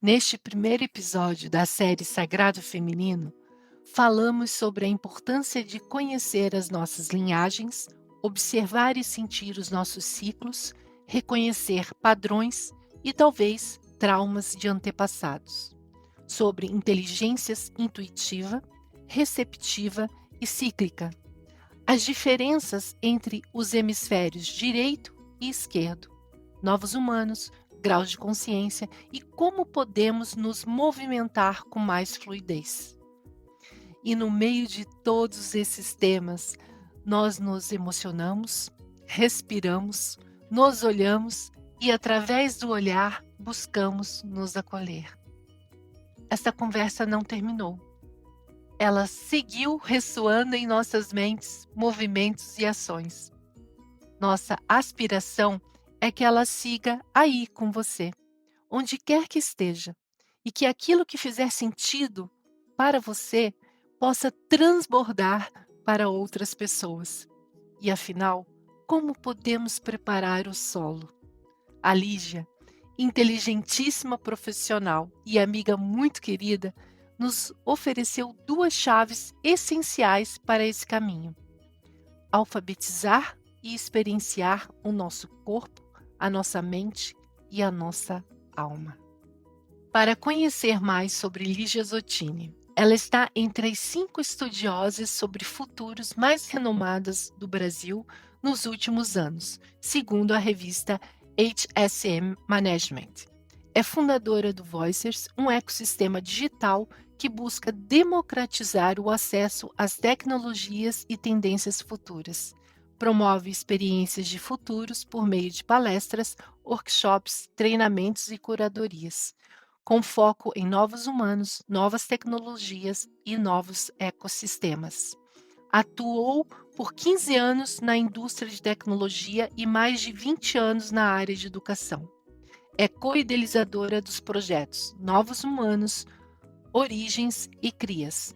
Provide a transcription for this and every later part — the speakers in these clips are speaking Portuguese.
Neste primeiro episódio da série Sagrado Feminino, falamos sobre a importância de conhecer as nossas linhagens, observar e sentir os nossos ciclos, reconhecer padrões e talvez traumas de antepassados. Sobre inteligências intuitiva, receptiva e cíclica. As diferenças entre os hemisférios direito e esquerdo, novos humanos, graus de consciência e como podemos nos movimentar com mais fluidez. E no meio de todos esses temas, nós nos emocionamos, respiramos, nos olhamos e, através do olhar, buscamos nos acolher. Esta conversa não terminou. Ela seguiu ressoando em nossas mentes, movimentos e ações. Nossa aspiração é que ela siga aí com você, onde quer que esteja, e que aquilo que fizer sentido para você possa transbordar para outras pessoas. E afinal, como podemos preparar o solo? A Lígia, inteligentíssima profissional e amiga muito querida, nos ofereceu duas chaves essenciais para esse caminho: alfabetizar e experienciar o nosso corpo, a nossa mente e a nossa alma. Para conhecer mais sobre Lígia Zottini, ela está entre as 5 estudiosas sobre futuros mais renomadas do Brasil nos últimos anos, segundo a revista HSM Management. É fundadora do Voicers, um ecossistema digital que busca democratizar o acesso às tecnologias e tendências futuras. Promove experiências de futuros por meio de palestras, workshops, treinamentos e curadorias, com foco em novos humanos, novas tecnologias e novos ecossistemas. Atuou por 15 anos na indústria de tecnologia e mais de 20 anos na área de educação. É co-idealizadora dos projetos Novos Humanos, Origens e Crias.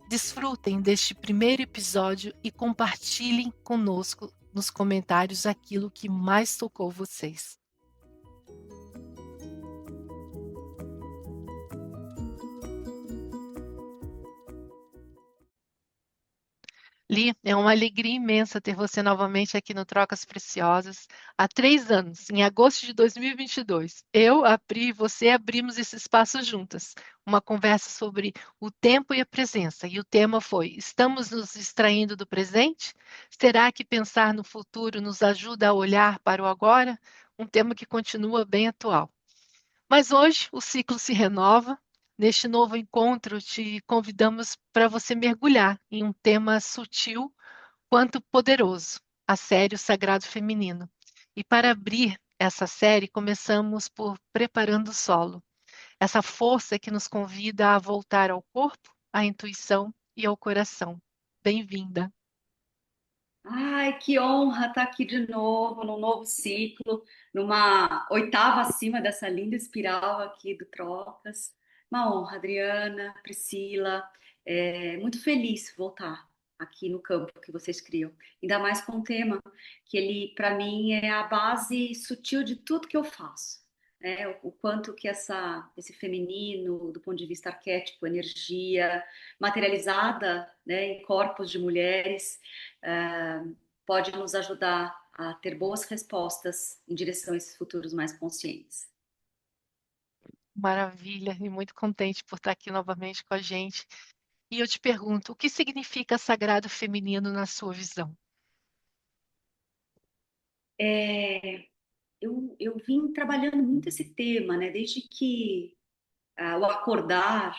Desfrutem deste primeiro episódio e compartilhem conosco nos comentários aquilo que mais tocou vocês. Li, é uma alegria imensa ter você novamente aqui no Trocas Preciosas. Há 3 anos, em agosto de 2022, eu, a Pri e você abrimos esse espaço juntas. Uma conversa sobre o tempo e a presença. E o tema foi: estamos nos distraindo do presente? Será que pensar no futuro nos ajuda a olhar para o agora? Um tema que continua bem atual. Mas hoje o ciclo se renova. Neste novo encontro, te convidamos para você mergulhar em um tema sutil quanto poderoso, a série O Sagrado Feminino. E para abrir essa série, começamos por Preparando o Solo, essa força que nos convida a voltar ao corpo, à intuição e ao coração. Bem-vinda! Ai, que honra estar aqui de novo, num novo ciclo, numa oitava acima dessa linda espiral aqui do Trocas. Uma honra, Adriana, Priscila, muito feliz voltar aqui no campo que vocês criam. Ainda mais com um tema que ele, para mim, é a base sutil de tudo que eu faço. O quanto que esse feminino, do ponto de vista arquétipo, energia materializada, né, em corpos de mulheres, ah, pode nos ajudar a ter boas respostas em direção a esses futuros mais conscientes. Maravilha, e muito contente por estar aqui novamente com a gente. E eu te pergunto, o que significa sagrado feminino na sua visão? É, eu vim trabalhando muito esse tema, né? Desde que o acordar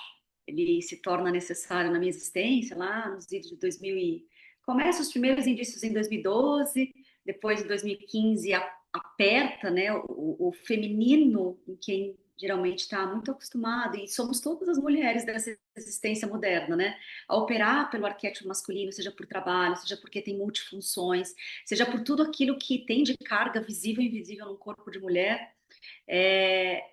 ele se torna necessário na minha existência, lá nos idos de 2000 começa os primeiros indícios em 2012, depois em 2015 aperta, né, o feminino em quem geralmente está muito acostumado, e somos todas as mulheres dessa existência moderna, né, a operar pelo arquétipo masculino, seja por trabalho, seja porque tem multifunções, seja por tudo aquilo que tem de carga visível e invisível no corpo de mulher. é,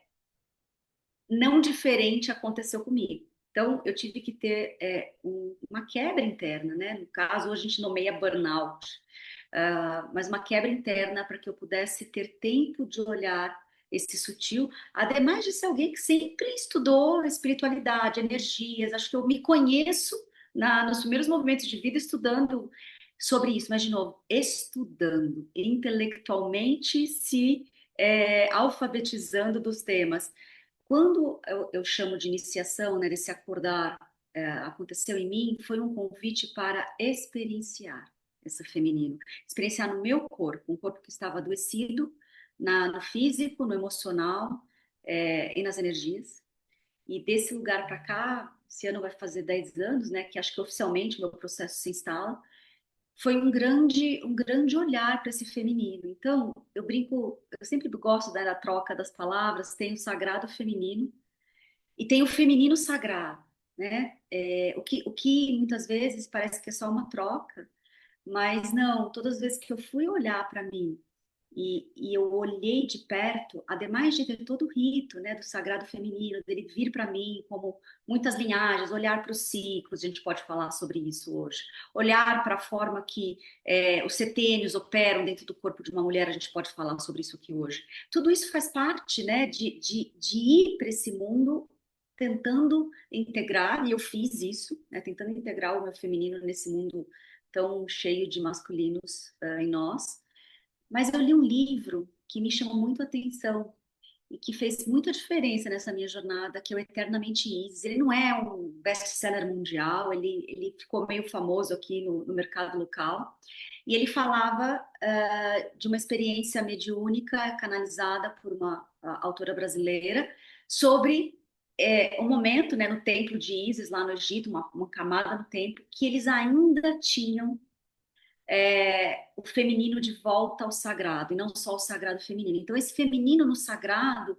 não diferente aconteceu comigo. Então, eu tive que ter uma quebra interna, né? No caso, hoje a gente nomeia burnout, mas uma quebra interna para que eu pudesse ter tempo de olhar esse sutil, ademais de ser alguém que sempre estudou espiritualidade, energias. Acho que eu me conheço nos primeiros movimentos de vida estudando sobre isso, mas de novo, estudando intelectualmente, se alfabetizando dos temas. Quando eu chamo de iniciação, né, desse acordar, aconteceu em mim, foi um convite para experienciar esse feminino, experienciar no meu corpo, um corpo que estava adoecido, no físico, no emocional, e nas energias. E desse lugar para cá, esse ano vai fazer 10 anos, né, que acho que oficialmente o meu processo se instala, foi um grande olhar para esse feminino. Então, eu brinco, eu sempre gosto, né, da troca das palavras, tem o sagrado feminino e tem o feminino sagrado, né? O que muitas vezes parece que é só uma troca, mas não, todas as vezes que eu fui olhar para mim e eu olhei de perto, ademais de ter todo o rito, né, do sagrado feminino, dele vir para mim como muitas linhagens, olhar para os ciclos, a gente pode falar sobre isso hoje, olhar para a forma que os setênios operam dentro do corpo de uma mulher, a gente pode falar sobre isso aqui hoje. Tudo isso faz parte, né, de ir para esse mundo tentando integrar, e eu fiz isso, né, tentando integrar o meu feminino nesse mundo tão cheio de masculinos em nós. Mas eu li um livro que me chamou muito a atenção e que fez muita diferença nessa minha jornada, que é o Eternamente Isis. Ele não é um best-seller mundial, ele ficou meio famoso aqui no mercado local. E ele falava de uma experiência mediúnica canalizada por uma autora brasileira sobre um momento, né, no templo de Isis, lá no Egito, uma camada no templo, que eles ainda tinham o feminino de volta ao sagrado, e não só o sagrado feminino. Então, esse feminino no sagrado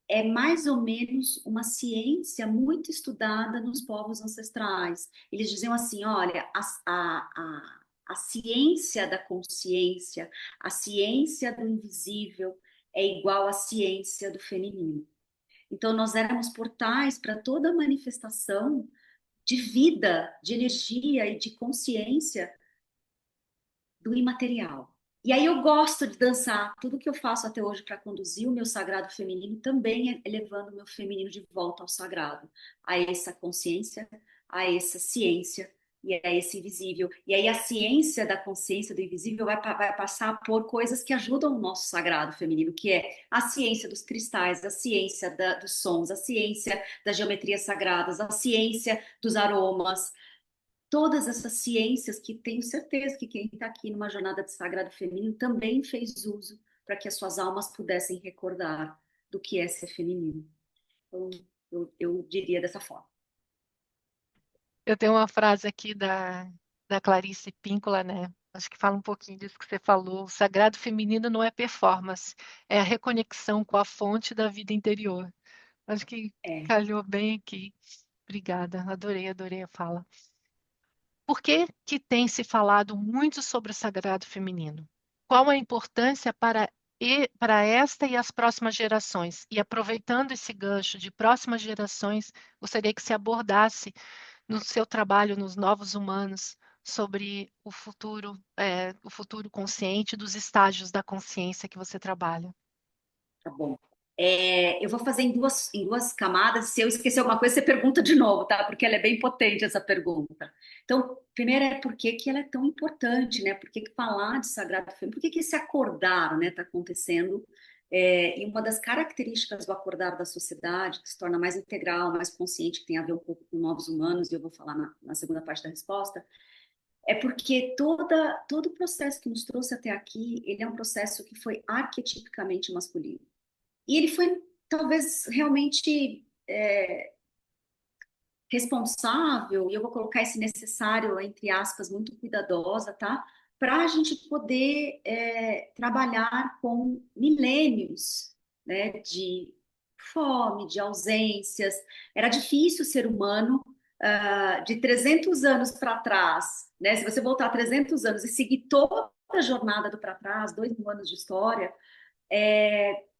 é mais ou menos uma ciência muito estudada nos povos ancestrais. Eles diziam assim: olha, a ciência da consciência, a ciência do invisível é igual à ciência do feminino. Então, nós éramos portais para toda manifestação de vida, de energia e de consciência do imaterial. E aí eu gosto de dançar. Tudo que eu faço até hoje para conduzir o meu sagrado feminino também é levando o meu feminino de volta ao sagrado, a essa consciência, a essa ciência e a esse invisível. E aí a ciência da consciência do invisível vai passar por coisas que ajudam o nosso sagrado feminino, que é a ciência dos cristais, a ciência dos sons, a ciência das geometrias sagradas, a ciência dos aromas, todas essas ciências que tenho certeza que quem está aqui numa jornada de sagrado feminino também fez uso para que as suas almas pudessem recordar do que é ser feminino. Então, eu diria dessa forma. Eu tenho uma frase aqui da Clarice Píncola, né? Acho que fala um pouquinho disso que você falou. O sagrado feminino não é performance, é a reconexão com a fonte da vida interior. Acho que É, calhou bem aqui. Obrigada, adorei a fala. Por que que tem se falado muito sobre o sagrado feminino? Qual a importância para esta e as próximas gerações? E aproveitando esse gancho de próximas gerações, gostaria que se abordasse no seu trabalho nos novos humanos sobre o futuro consciente dos estágios da consciência que você trabalha. tá bom. Eu vou fazer em duas camadas. Se eu esquecer alguma coisa, você pergunta de novo, tá? Porque ela é bem potente, essa pergunta. Então, primeiro é por que que ela é tão importante, né? Por que que falar de Sagrado Feminino? Por que que esse acordar, né, está acontecendo? E uma das características do acordar da sociedade, que se torna mais integral, mais consciente, que tem a ver um pouco com novos humanos, e eu vou falar na segunda parte da resposta, é porque todo o processo que nos trouxe até aqui, ele é um processo que foi arquetipicamente masculino. E ele foi, talvez, realmente responsável, e eu vou colocar esse necessário, entre aspas, muito cuidadosa, tá? Para a gente poder trabalhar com milênios, né, de fome, de ausências. Era difícil ser humano de 300 anos para trás, né? Se você voltar 300 anos e seguir toda a jornada do para trás, 2.000 anos de história,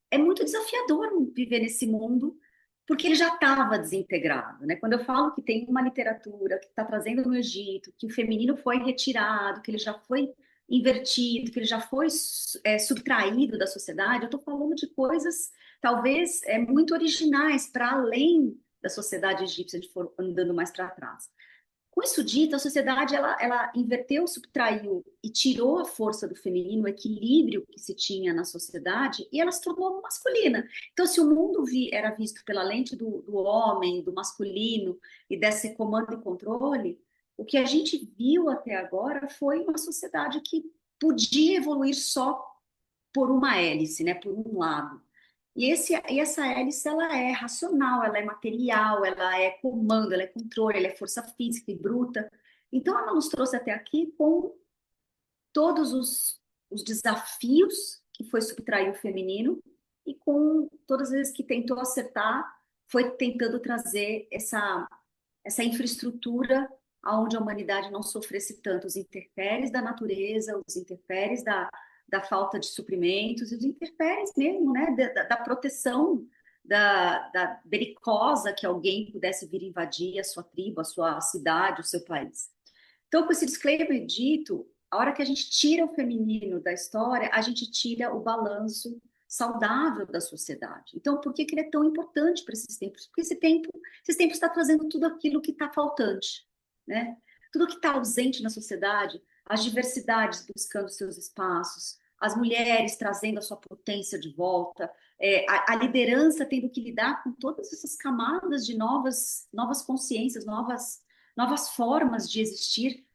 é muito desafiador viver nesse mundo, porque ele já estava desintegrado, né? Quando eu falo que tem uma literatura que está trazendo no Egito, que o feminino foi retirado, que ele já foi invertido, que ele já foi subtraído da sociedade. Eu estou falando de coisas talvez muito originais para além da sociedade egípcia, se a gente for andando mais para trás. Com isso dito, a sociedade ela inverteu, subtraiu e tirou a força do feminino, o equilíbrio que se tinha na sociedade, e ela se tornou masculina. Então, se o mundo era visto pela lente do homem, do masculino e desse comando e controle, o que a gente viu até agora foi uma sociedade que podia evoluir só por uma hélice, né, por um lado. E essa hélice, ela é racional, ela é material, ela é comando, ela é controle, ela é força física e bruta. Então, ela nos trouxe até aqui com todos os desafios que foi subtrair o feminino e com todas as vezes que tentou acertar, foi tentando trazer essa infraestrutura aonde a humanidade não sofresse tanto os intempéries da natureza, os intempéries da falta de suprimentos, e os intempéries mesmo, né, da proteção da belicosa que alguém pudesse vir invadir a sua tribo, a sua cidade, o seu país. Então, com esse disclaimer dito, a hora que a gente tira o feminino da história, a gente tira o balanço saudável da sociedade. Então, por que que ele é tão importante para esses tempos? Porque esses tempos está trazendo tudo aquilo que está faltante, né? Tudo que está ausente na sociedade, as diversidades buscando seus espaços, as mulheres trazendo a sua potência de volta, a liderança tendo que lidar com todas essas camadas de novas consciências, novas formas de existir,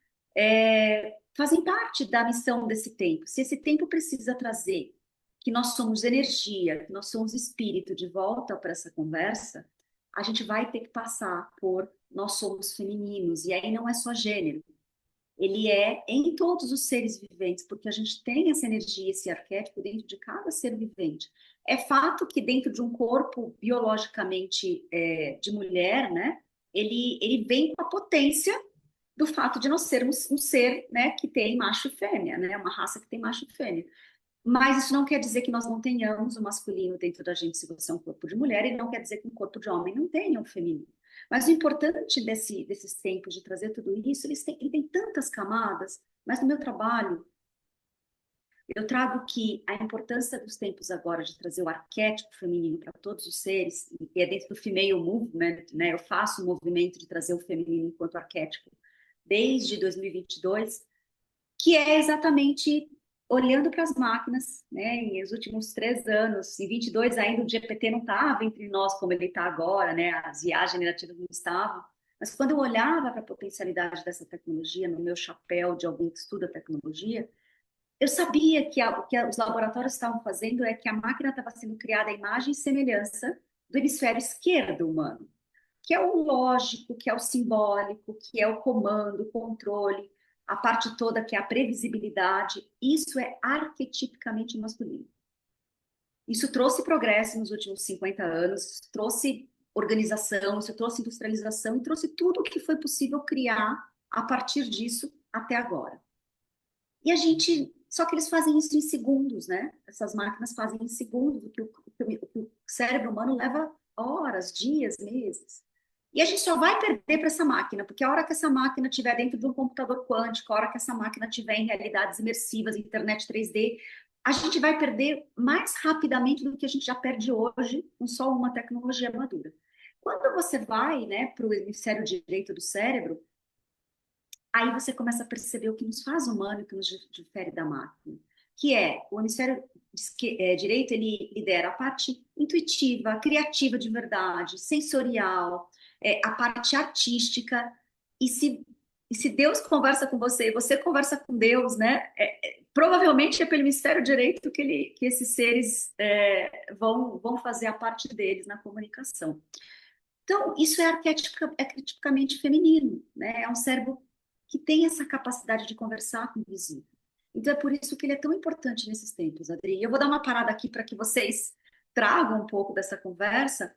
fazem parte da missão desse tempo. Se esse tempo precisa trazer que nós somos energia, que nós somos espírito de volta para essa conversa, a gente vai ter que passar por nós somos femininos, e aí não é só gênero, ele é em todos os seres viventes, porque a gente tem essa energia, esse arquétipo dentro de cada ser vivente. É fato que dentro de um corpo biologicamente de mulher, né, ele vem com a potência do fato de nós sermos um ser, né, que tem macho e fêmea, né, uma raça que tem macho e fêmea. Mas isso não quer dizer que nós não tenhamos o masculino dentro da gente se você é um corpo de mulher, e não quer dizer que um corpo de homem não tenha o feminino. Mas o importante desses tempos de trazer tudo isso, ele tem tantas camadas, mas no meu trabalho, eu trago que a importância dos tempos agora de trazer o arquétipo feminino para todos os seres, e é dentro do Female Movement, né? Eu faço um movimento de trazer o feminino enquanto arquétipo desde 2022, que é exatamente olhando para as máquinas, né? Em os últimos 3 anos, em 22 ainda o GPT não estava entre nós como ele está agora, né? As IAs generativas não estavam. Mas quando eu olhava para a potencialidade dessa tecnologia, no meu chapéu de alguém que estuda tecnologia, eu sabia que o que os laboratórios estavam fazendo é que a máquina estava sendo criada à imagem e semelhança do hemisfério esquerdo humano, que é o lógico, que é o simbólico, que é o comando, o controle, a parte toda que é a previsibilidade. Isso é arquetipicamente masculino. Isso trouxe progresso nos últimos 50 anos, trouxe organização, isso trouxe industrialização e trouxe tudo o que foi possível criar a partir disso até agora. E a gente, só que eles fazem isso em segundos, né? Essas máquinas fazem em segundos, o cérebro humano leva horas, dias, meses. E a gente só vai perder para essa máquina, porque a hora que essa máquina estiver dentro de um computador quântico, a hora que essa máquina estiver em realidades imersivas, internet 3D, a gente vai perder mais rapidamente do que a gente já perde hoje com só uma tecnologia madura. Quando você vai, né, para o hemisfério direito do cérebro, aí você começa a perceber o que nos faz humano e o que nos difere da máquina, que é o hemisfério direito, ele lidera a parte intuitiva, criativa de verdade, sensorial, a parte artística, e se Deus conversa com você e você conversa com Deus, né? Provavelmente é pelo hemisfério direito que esses seres vão fazer a parte deles na comunicação. Então, isso é arquetipicamente feminino, né? É um cérebro que tem essa capacidade de conversar com o vizinho. Então, é por isso que ele é tão importante nesses tempos, Adri. Eu vou dar uma parada aqui para que vocês tragam um pouco dessa conversa,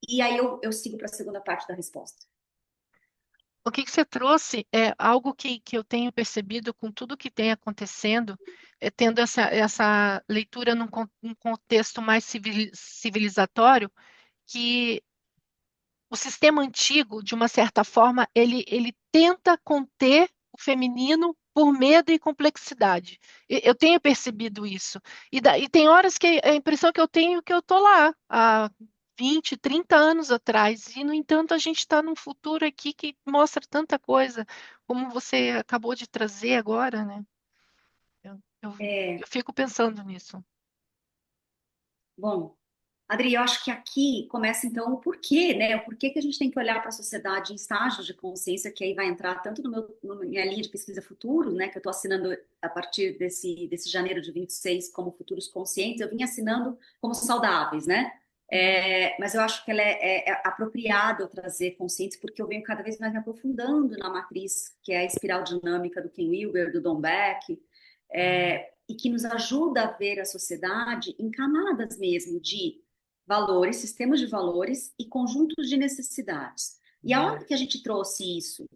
e aí eu sigo para a segunda parte da resposta. O que você trouxe é algo que eu tenho percebido com tudo que tem acontecendo, tendo essa leitura num contexto mais civilizatório, que o sistema antigo, de uma certa forma, ele tenta conter o feminino por medo e complexidade. Eu tenho percebido isso. E tem horas que a impressão que eu tenho é que eu estou lá há 20, 30 anos atrás, e, no entanto, a gente está num futuro aqui que mostra tanta coisa, como você acabou de trazer agora, né? Eu É, fico pensando nisso. bom, Adri, eu acho que aqui começa então o porquê, né? O porquê que a gente tem que olhar para a sociedade em estágios de consciência, que aí vai entrar tanto na minha linha de pesquisa futuros, né? Que eu estou assinando a partir desse janeiro de 26 como futuros conscientes, eu vim assinando como saudáveis, né? Mas eu acho que ela é apropriada eu trazer conscientes, porque eu venho cada vez mais me aprofundando na matriz, que é a espiral dinâmica do Ken Wilber, do Don Beck, e que nos ajuda a ver a sociedade em camadas mesmo de valores, sistemas de valores e conjuntos de necessidades. E a hora que a gente trouxe isso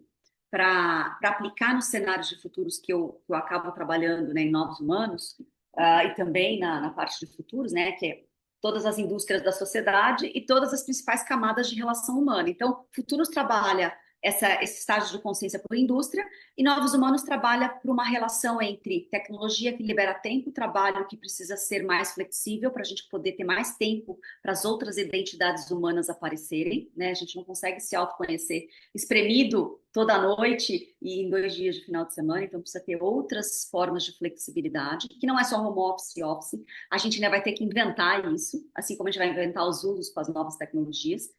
para aplicar nos cenários de futuros que eu acabo trabalhando, né, em novos humanos, e também na parte de futuros, né, que é todas as indústrias da sociedade e todas as principais camadas de relação humana. Então, futuros trabalha esse estágio de consciência por indústria, e Novos Humanos trabalha por uma relação entre tecnologia que libera tempo, trabalho que precisa ser mais flexível para a gente poder ter mais tempo para as outras identidades humanas aparecerem, né? A gente não consegue se autoconhecer espremido toda noite e em 2 dias de final de semana, então precisa ter outras formas de flexibilidade, que não é só home office e office, a gente ainda vai ter que inventar isso, assim como a gente vai inventar os usos com as novas tecnologias,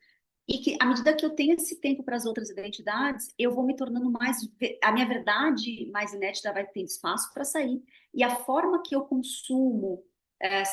e que, à medida que eu tenho esse tempo para as outras identidades, eu vou me tornando mais. A minha verdade mais inédita vai ter espaço para sair. E a forma que eu consumo,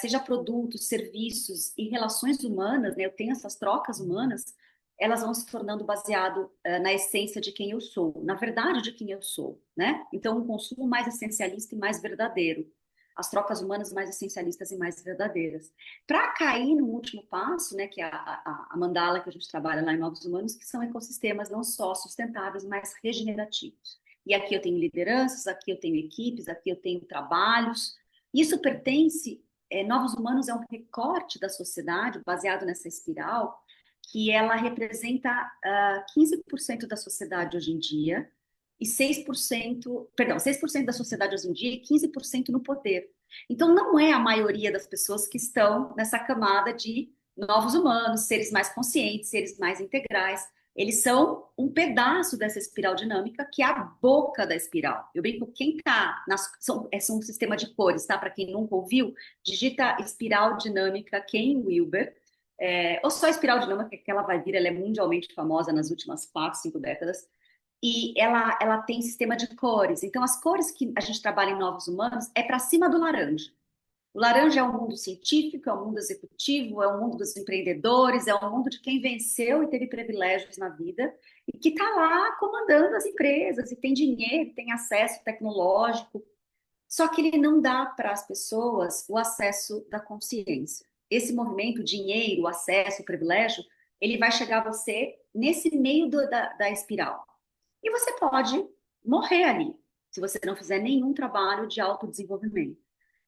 seja produtos, serviços e relações humanas, né, eu tenho essas trocas humanas, elas vão se tornando baseado na essência de quem eu sou, na verdade de quem eu sou, né? Então, um consumo mais essencialista e mais verdadeiro. As trocas humanas mais essencialistas e mais verdadeiras. Para cair no último passo, né, que é a mandala que a gente trabalha lá em Novos Humanos, que são ecossistemas não só sustentáveis, mas regenerativos. E aqui eu tenho lideranças, aqui eu tenho equipes, aqui eu tenho trabalhos. Isso pertence, Novos Humanos é um recorte da sociedade baseado nessa espiral, que ela representa 15% da sociedade hoje em dia, e 6%, perdão, 6% da sociedade hoje em dia e 15% no poder. Então, não é a maioria das pessoas que estão nessa camada de novos humanos, seres mais conscientes, seres mais integrais. Eles são um pedaço dessa espiral dinâmica, que é a boca da espiral. Eu brinco, quem está. São um sistema de cores, tá? Para quem nunca ouviu, digita espiral dinâmica Ken Wilber, ou só espiral dinâmica, que ela vai vir, ela é mundialmente famosa nas últimas 4, 5 décadas e ela tem sistema de cores. Então, as cores que a gente trabalha em Novos Humanos é para cima do laranja. O laranja é o mundo científico, é o mundo executivo, é o mundo dos empreendedores, é o mundo de quem venceu e teve privilégios na vida e que está lá comandando as empresas e tem dinheiro, tem acesso tecnológico. Só que ele não dá para as pessoas o acesso da consciência. Esse movimento, dinheiro, acesso, privilégio, ele vai chegar a você nesse meio da espiral. E você pode morrer ali, se você não fizer nenhum trabalho de autodesenvolvimento.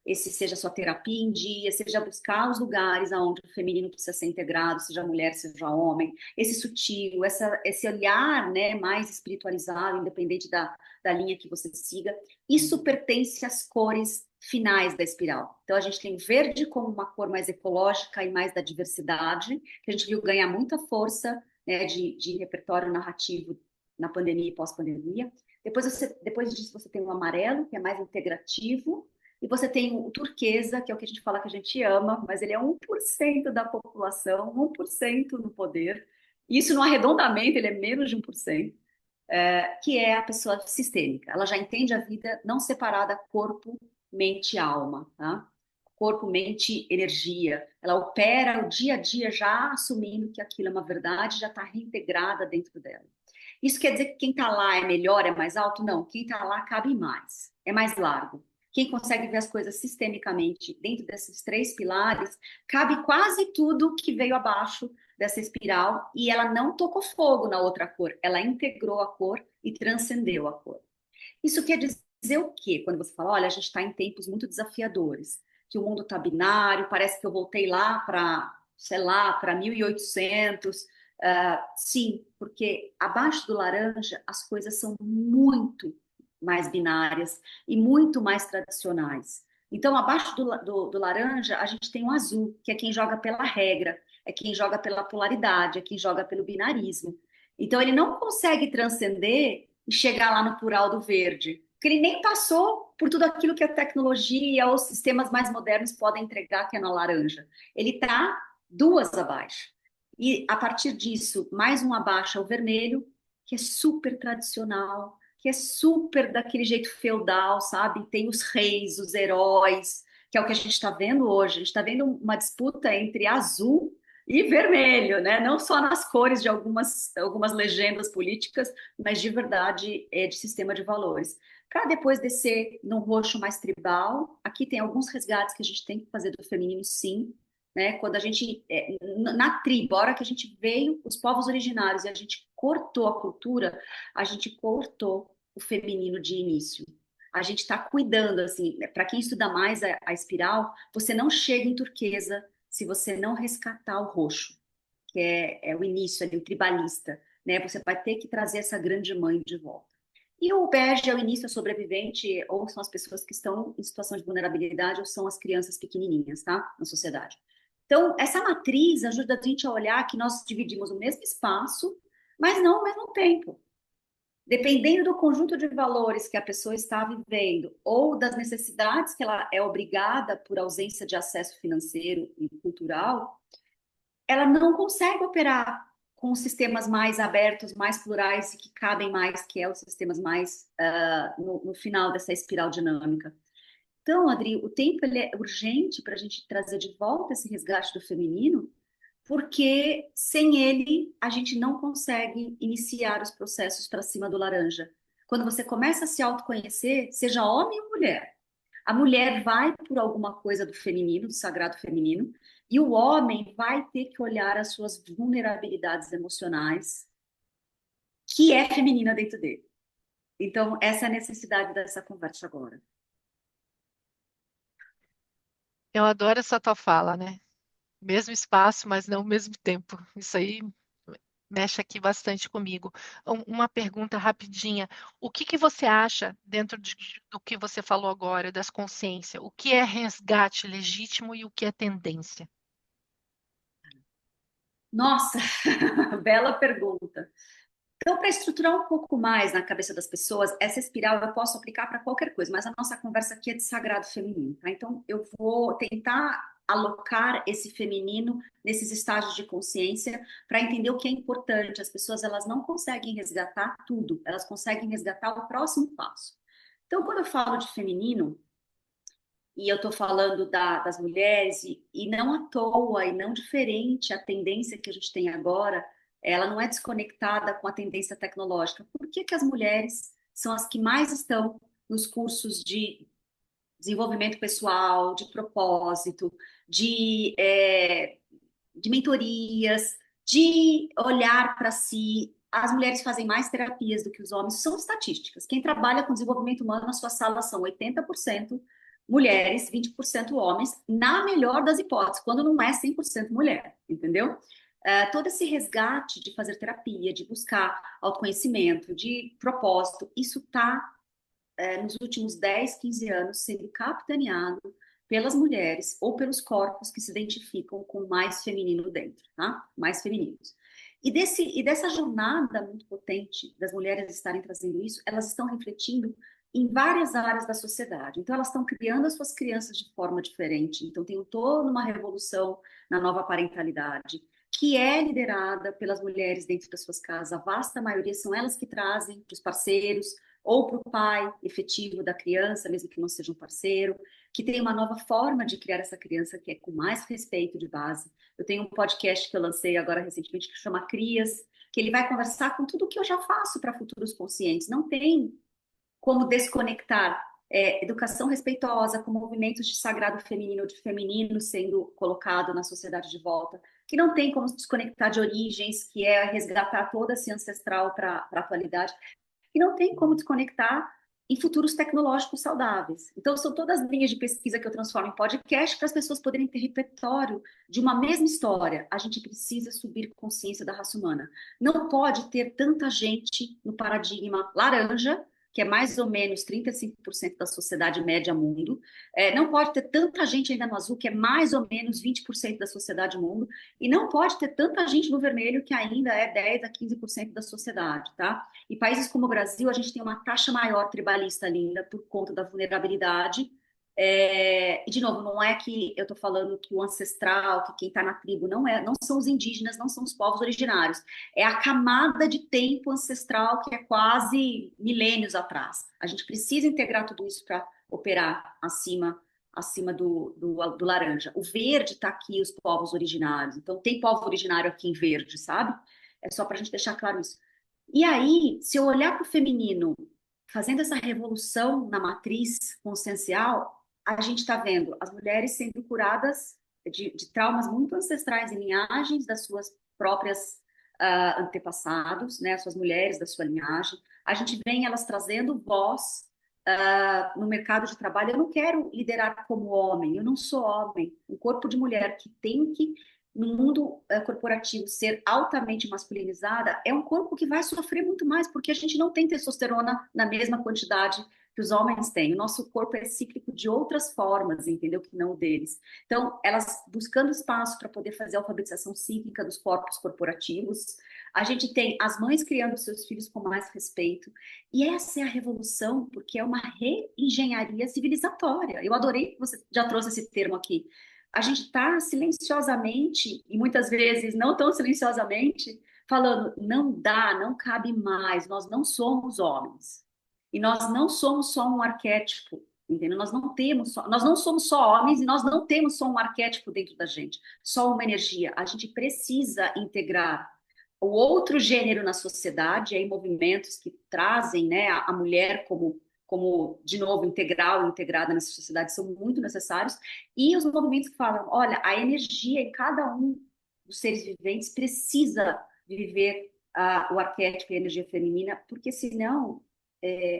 Esse seja a sua terapia em dia, seja buscar os lugares onde o feminino precisa ser integrado, seja mulher, seja homem, esse sutil, esse olhar, né, mais espiritualizado, independente da linha que você siga, isso pertence às cores finais da espiral. Então a gente tem o verde como uma cor mais ecológica e mais da diversidade, que a gente viu ganhar muita força, né, de repertório narrativo na pandemia e pós-pandemia. Depois disso, você tem o amarelo, que é mais integrativo, e você tem o turquesa, que é o que a gente fala que a gente ama, mas ele é 1% da população, 1% no poder. Isso no arredondamento, ele é menos de 1%, que é a pessoa sistêmica. Ela já entende a vida não separada corpo, mente e alma, tá? Corpo, mente, energia. Ela opera o dia a dia já assumindo que aquilo é uma verdade, já está reintegrada dentro dela. Isso quer dizer que quem está lá é melhor, é mais alto? Não, quem está lá cabe mais, é mais largo. Quem consegue ver as coisas sistemicamente dentro desses 3 pilares, cabe quase tudo que veio abaixo dessa espiral e ela não tocou fogo na outra cor, ela integrou a cor e transcendeu a cor. Isso quer dizer o quê? Quando você fala, olha, a gente está em tempos muito desafiadores, que o mundo está binário, parece que eu voltei lá para, sei lá, para 1800. Sim, porque abaixo do laranja as coisas são muito mais binárias e muito mais tradicionais. Então, abaixo do laranja, a gente tem um azul, que é quem joga pela regra, é quem joga pela polaridade, é quem joga pelo binarismo. Então, ele não consegue transcender e chegar lá no plural do verde, porque ele nem passou por tudo aquilo que a tecnologia ou os sistemas mais modernos podem entregar, que é na laranja. Ele está duas abaixo. E a partir disso, mais um abaixo é o vermelho, que é super tradicional, que é super daquele jeito feudal, sabe? Tem os reis, os heróis, que é o que a gente está vendo hoje. A gente está vendo uma disputa entre azul e vermelho, né? Não só nas cores de algumas legendas políticas, mas de verdade é de sistema de valores. Para depois descer no roxo mais tribal, aqui tem alguns resgates que a gente tem que fazer do feminino, sim, né? Quando a gente, na tribo, a hora que a gente veio, os povos originários, e a gente cortou a cultura, a gente cortou o feminino de início. A gente está cuidando, assim, para quem estuda mais a espiral, você não chega em turquesa se você não resgatar o roxo, que é o início ali, o tribalista, né? Você vai ter que trazer essa grande mãe de volta. E o bege é o início, a sobrevivente, ou são as pessoas que estão em situação de vulnerabilidade, ou são as crianças pequenininhas, tá? Na sociedade. Então, essa matriz ajuda a gente a olhar que nós dividimos o mesmo espaço, mas não ao mesmo tempo. Dependendo do conjunto de valores que a pessoa está vivendo ou das necessidades que ela é obrigada por ausência de acesso financeiro e cultural, ela não consegue operar com sistemas mais abertos, mais plurais e que cabem mais, que é os sistemas mais no final dessa espiral dinâmica. Então, Adri, o tempo ele é urgente para a gente trazer de volta esse resgate do feminino, porque sem ele a gente não consegue iniciar os processos para cima do laranja. Quando você começa a se autoconhecer, seja homem ou mulher, a mulher vai por alguma coisa do feminino, do sagrado feminino, e o homem vai ter que olhar as suas vulnerabilidades emocionais, que é feminina dentro dele. Então, essa é a necessidade dessa conversa agora. Eu adoro essa tua fala, né? Mesmo espaço, mas não o mesmo tempo. Isso aí mexe aqui bastante comigo. Uma pergunta rapidinha. O que que você acha, dentro do que você falou agora, das consciências? O que é resgate legítimo e o que é tendência? Nossa, bela pergunta. Então, para estruturar um pouco mais na cabeça das pessoas, essa espiral eu posso aplicar para qualquer coisa, mas a nossa conversa aqui é de sagrado feminino, tá? Então, eu vou tentar alocar esse feminino nesses estágios de consciência para entender o que é importante. As pessoas, elas não conseguem resgatar tudo, elas conseguem resgatar o próximo passo. Então, quando eu falo de feminino, e eu estou falando das mulheres, e não à toa, e não diferente, a tendência que a gente tem agora, ela não é desconectada com a tendência tecnológica. Por que que as mulheres são as que mais estão nos cursos de desenvolvimento pessoal, de propósito, de mentorias, de olhar para si? As mulheres fazem mais terapias do que os homens, são estatísticas. Quem trabalha com desenvolvimento humano na sua sala são 80% mulheres, 20% homens, na melhor das hipóteses, quando não é 100% mulher, entendeu? Todo esse resgate de fazer terapia, de buscar autoconhecimento, de propósito, isso está, nos últimos 10, 15 anos, sendo capitaneado pelas mulheres ou pelos corpos que se identificam com mais feminino dentro, tá? Mais femininos. E dessa jornada muito potente das mulheres estarem trazendo isso, elas estão refletindo em várias áreas da sociedade. Então, elas estão criando as suas crianças de forma diferente. Então, tem toda uma revolução na nova parentalidade, que é liderada pelas mulheres dentro das suas casas. A vasta maioria são elas que trazem para os parceiros ou para o pai efetivo da criança, mesmo que não seja um parceiro, que tem uma nova forma de criar essa criança que é com mais respeito de base. Eu tenho um podcast que eu lancei agora recentemente que chama Crias, que ele vai conversar com tudo o que eu já faço para futuros conscientes. Não tem como desconectar educação respeitosa com movimentos de sagrado feminino, de feminino sendo colocado na sociedade de volta, que não tem como desconectar de origens, que é resgatar toda esse ancestral para a atualidade, e não tem como desconectar em futuros tecnológicos saudáveis. Então, são todas as linhas de pesquisa que eu transformo em podcast para as pessoas poderem ter repertório de uma mesma história. A gente precisa subir consciência da raça humana. Não pode ter tanta gente no paradigma laranja que é mais ou menos 35% da sociedade média mundo. Não pode ter tanta gente ainda no azul, que é mais ou menos 20% da sociedade mundo, e não pode ter tanta gente no vermelho, que ainda é 10 a 15% da sociedade, tá? E países como o Brasil, a gente tem uma taxa maior tribalista ainda, por conta da vulnerabilidade. E, de novo, não é que eu estou falando que o ancestral, que quem está na tribo, não são os indígenas, não são os povos originários. É a camada de tempo ancestral que é quase milênios atrás. A gente precisa integrar tudo isso para operar acima do laranja. O verde está aqui, os povos originários. Então, tem povo originário aqui em verde, sabe? É só para a gente deixar claro isso. E aí, se eu olhar para o feminino, fazendo essa revolução na matriz consciencial, a gente está vendo as mulheres sendo curadas de traumas muito ancestrais em linhagens das suas próprias antepassados, né, as suas mulheres da sua linhagem. A gente vem elas trazendo voz no mercado de trabalho. Eu não quero liderar como homem, eu não sou homem. Um corpo de mulher que tem que, no mundo corporativo, ser altamente masculinizada, é um corpo que vai sofrer muito mais, porque a gente não tem testosterona na mesma quantidade que os homens têm. O nosso corpo é cíclico de outras formas, entendeu? Que não o deles. Então, elas buscando espaço para poder fazer a alfabetização cíclica dos corpos corporativos. A gente tem as mães criando seus filhos com mais respeito. E essa é a revolução, porque é uma reengenharia civilizatória. Eu adorei que você já trouxe esse termo aqui. A gente está silenciosamente, e muitas vezes não tão silenciosamente, falando: não dá, não cabe mais, nós não somos homens. E nós não somos só um arquétipo, entendeu? Nós não somos só homens e nós não temos só um arquétipo dentro da gente, só uma energia. A gente precisa integrar o outro gênero na sociedade, aí movimentos que trazem, né, a mulher como, de novo, integral, integrada nessa sociedade, são muito necessários, e os movimentos que falam: olha, a energia em cada um dos seres viventes precisa viver o arquétipo e a energia feminina, porque senão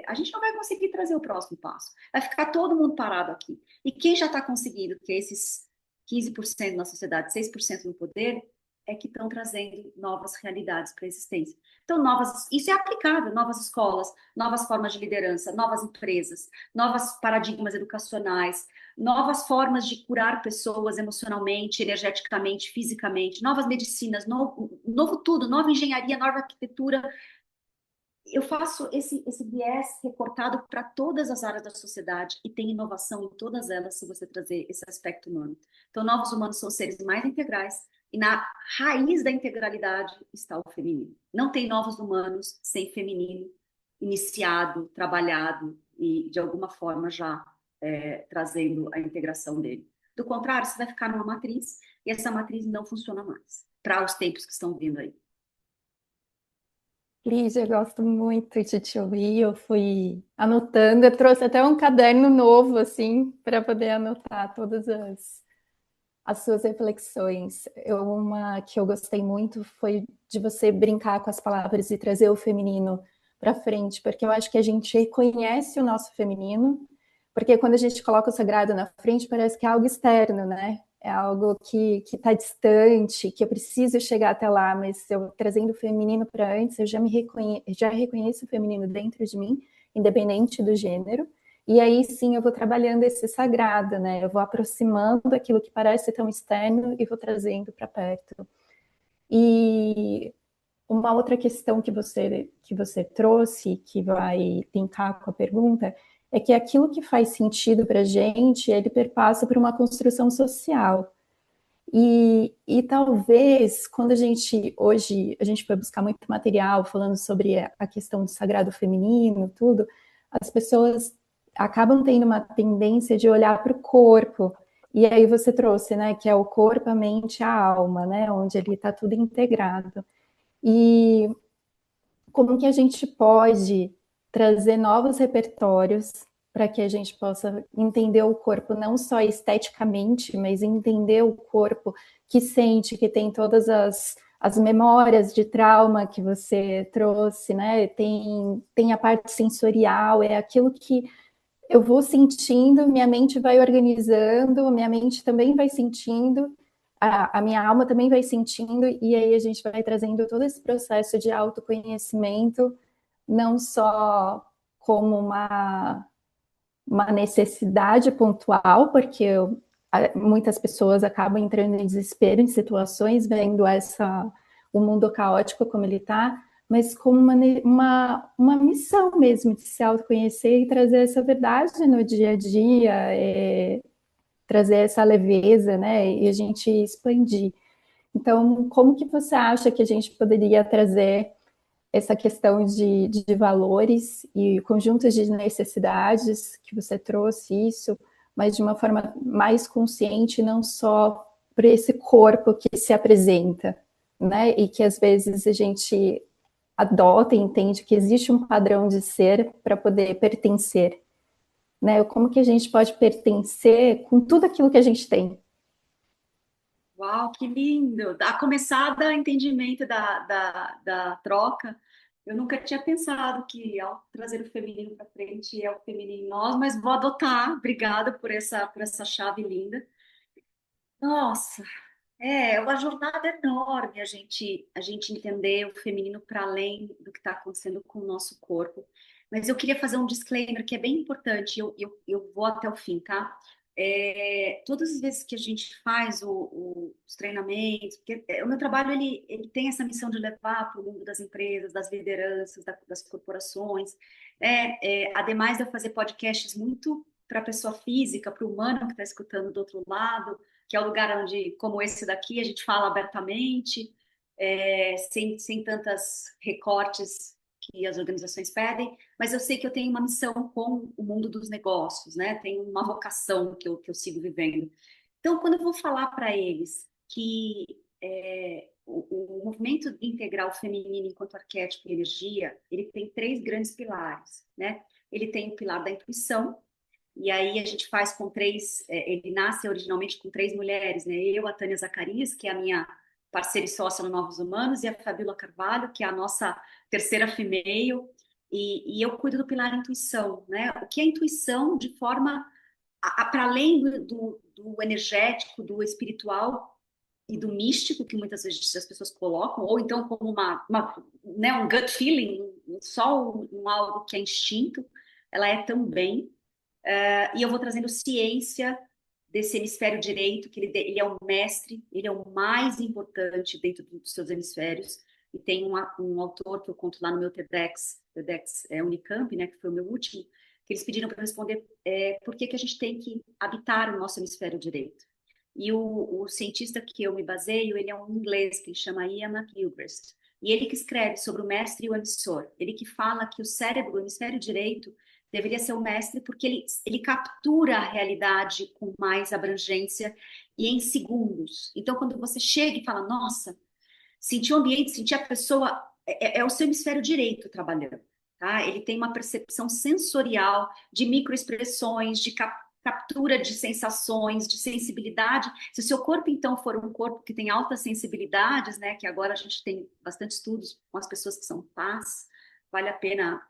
a gente não vai conseguir trazer o próximo passo. Vai ficar todo mundo parado aqui. E quem já está conseguindo, que é esses 15% na sociedade, 6% no poder, é que estão trazendo novas realidades para a existência. Então, isso é aplicável, novas escolas, novas formas de liderança, novas empresas, novos paradigmas educacionais, novas formas de curar pessoas emocionalmente, energeticamente, fisicamente, novas medicinas, novo tudo, nova engenharia, nova arquitetura. Eu faço esse viés recortado para todas as áreas da sociedade, e tem inovação em todas elas se você trazer esse aspecto humano. Então, novos humanos são seres mais integrais, e na raiz da integralidade está o feminino. Não tem novos humanos sem feminino iniciado, trabalhado e, de alguma forma, já trazendo a integração dele. Do contrário, você vai ficar numa matriz, e essa matriz não funciona mais para os tempos que estão vindo aí. Lígia, eu gosto muito de te ouvir. Eu fui anotando, eu trouxe até um caderno novo, assim, para poder anotar todas as suas reflexões. Uma que eu gostei muito foi de você brincar com as palavras e trazer o feminino para frente, porque eu acho que a gente reconhece o nosso feminino, porque quando a gente coloca o sagrado na frente, parece que é algo externo, né? É algo que está distante, que eu preciso chegar até lá, mas eu trazendo o feminino para antes, eu já reconheço o feminino dentro de mim, independente do gênero, e aí sim eu vou trabalhando esse sagrado, né? Eu vou aproximando aquilo que parece tão externo e vou trazendo para perto. E uma outra questão que você trouxe, que vai linkar com a pergunta, é que aquilo que faz sentido para a gente, ele perpassa por uma construção social. E talvez, quando hoje, a gente foi buscar muito material falando sobre a questão do sagrado feminino, tudo, as pessoas acabam tendo uma tendência de olhar para o corpo. E aí você trouxe, né, que é o corpo, a mente, a alma, né, onde ele está tudo integrado. E como que a gente pode trazer novos repertórios para que a gente possa entender o corpo não só esteticamente, mas entender o corpo que sente, que tem todas as memórias de trauma que você trouxe, né? Tem a parte sensorial, é aquilo que eu vou sentindo, minha mente vai organizando, minha mente também vai sentindo, a minha alma também vai sentindo, e aí a gente vai trazendo todo esse processo de autoconhecimento, não só como uma necessidade pontual, porque muitas pessoas acabam entrando em desespero em situações, vendo o mundo caótico como ele está, mas como uma missão mesmo de se autoconhecer e trazer essa verdade no dia a dia, trazer essa leveza, né, e a gente expandir. Então, como que você acha que a gente poderia trazer essa questão de valores e conjuntos de necessidades, que você trouxe isso, mas de uma forma mais consciente, não só para esse corpo que se apresenta, né? E que às vezes a gente adota e entende que existe um padrão de ser para poder pertencer, né? Como que a gente pode pertencer com tudo aquilo que a gente tem? Uau, que lindo! A começar do entendimento da troca, eu nunca tinha pensado que ao trazer o feminino para frente é o feminino em nós, mas vou adotar. Obrigada por essa chave linda. Nossa, é uma jornada enorme a gente entender o feminino para além do que está acontecendo com o nosso corpo. Mas eu queria fazer um disclaimer que é bem importante, eu vou até o fim, tá? Todas as vezes que a gente faz os treinamentos, porque o meu trabalho ele tem essa missão de levar para o mundo das empresas, das lideranças, das corporações, ademais de eu fazer podcasts muito para a pessoa física, para o humano que está escutando do outro lado, que é o lugar onde, como esse daqui, a gente fala abertamente, sem tantas recortes que as organizações pedem, mas eu sei que eu tenho uma missão com o mundo dos negócios, né? Tenho uma vocação que eu sigo vivendo. Então, quando eu vou falar para eles que o movimento integral feminino enquanto arquétipo e energia, ele tem três grandes pilares, né? Ele tem o pilar da intuição, e aí a gente faz com três, ele nasce originalmente com três mulheres, né? Eu, a Tânia Zacarias, que é a minha parceira e sócia no Novos Humanos, e a Fabíola Carvalho, que é a nossa terceira female, e eu cuido do pilar intuição, né? O que é intuição de forma para além do energético, do espiritual e do místico, que muitas vezes as pessoas colocam, ou então como né, um gut feeling, só algo que é instinto, ela é também. E eu vou trazendo ciência desse hemisfério direito, que ele é o mestre, ele é o mais importante dentro dos seus hemisférios. E tem um autor que eu conto lá no meu TEDx Unicamp, né, que foi o meu último, que eles pediram para responder por que a gente tem que habitar o nosso hemisfério direito. E o cientista que eu me baseio, ele é um inglês que chama Ian McGilchrist. E ele que escreve sobre o mestre e o emissor. Ele que fala que o cérebro, o hemisfério direito, deveria ser o mestre porque ele captura a realidade com mais abrangência e em segundos. Então, quando você chega e fala, nossa, sentir o ambiente, sentir a pessoa, é o seu hemisfério direito trabalhando. Tá? Ele tem uma percepção sensorial de microexpressões, de captura de sensações, de sensibilidade. Se o seu corpo, então, for um corpo que tem altas sensibilidades, né, que agora a gente tem bastante estudos com as pessoas que são pás, vale a pena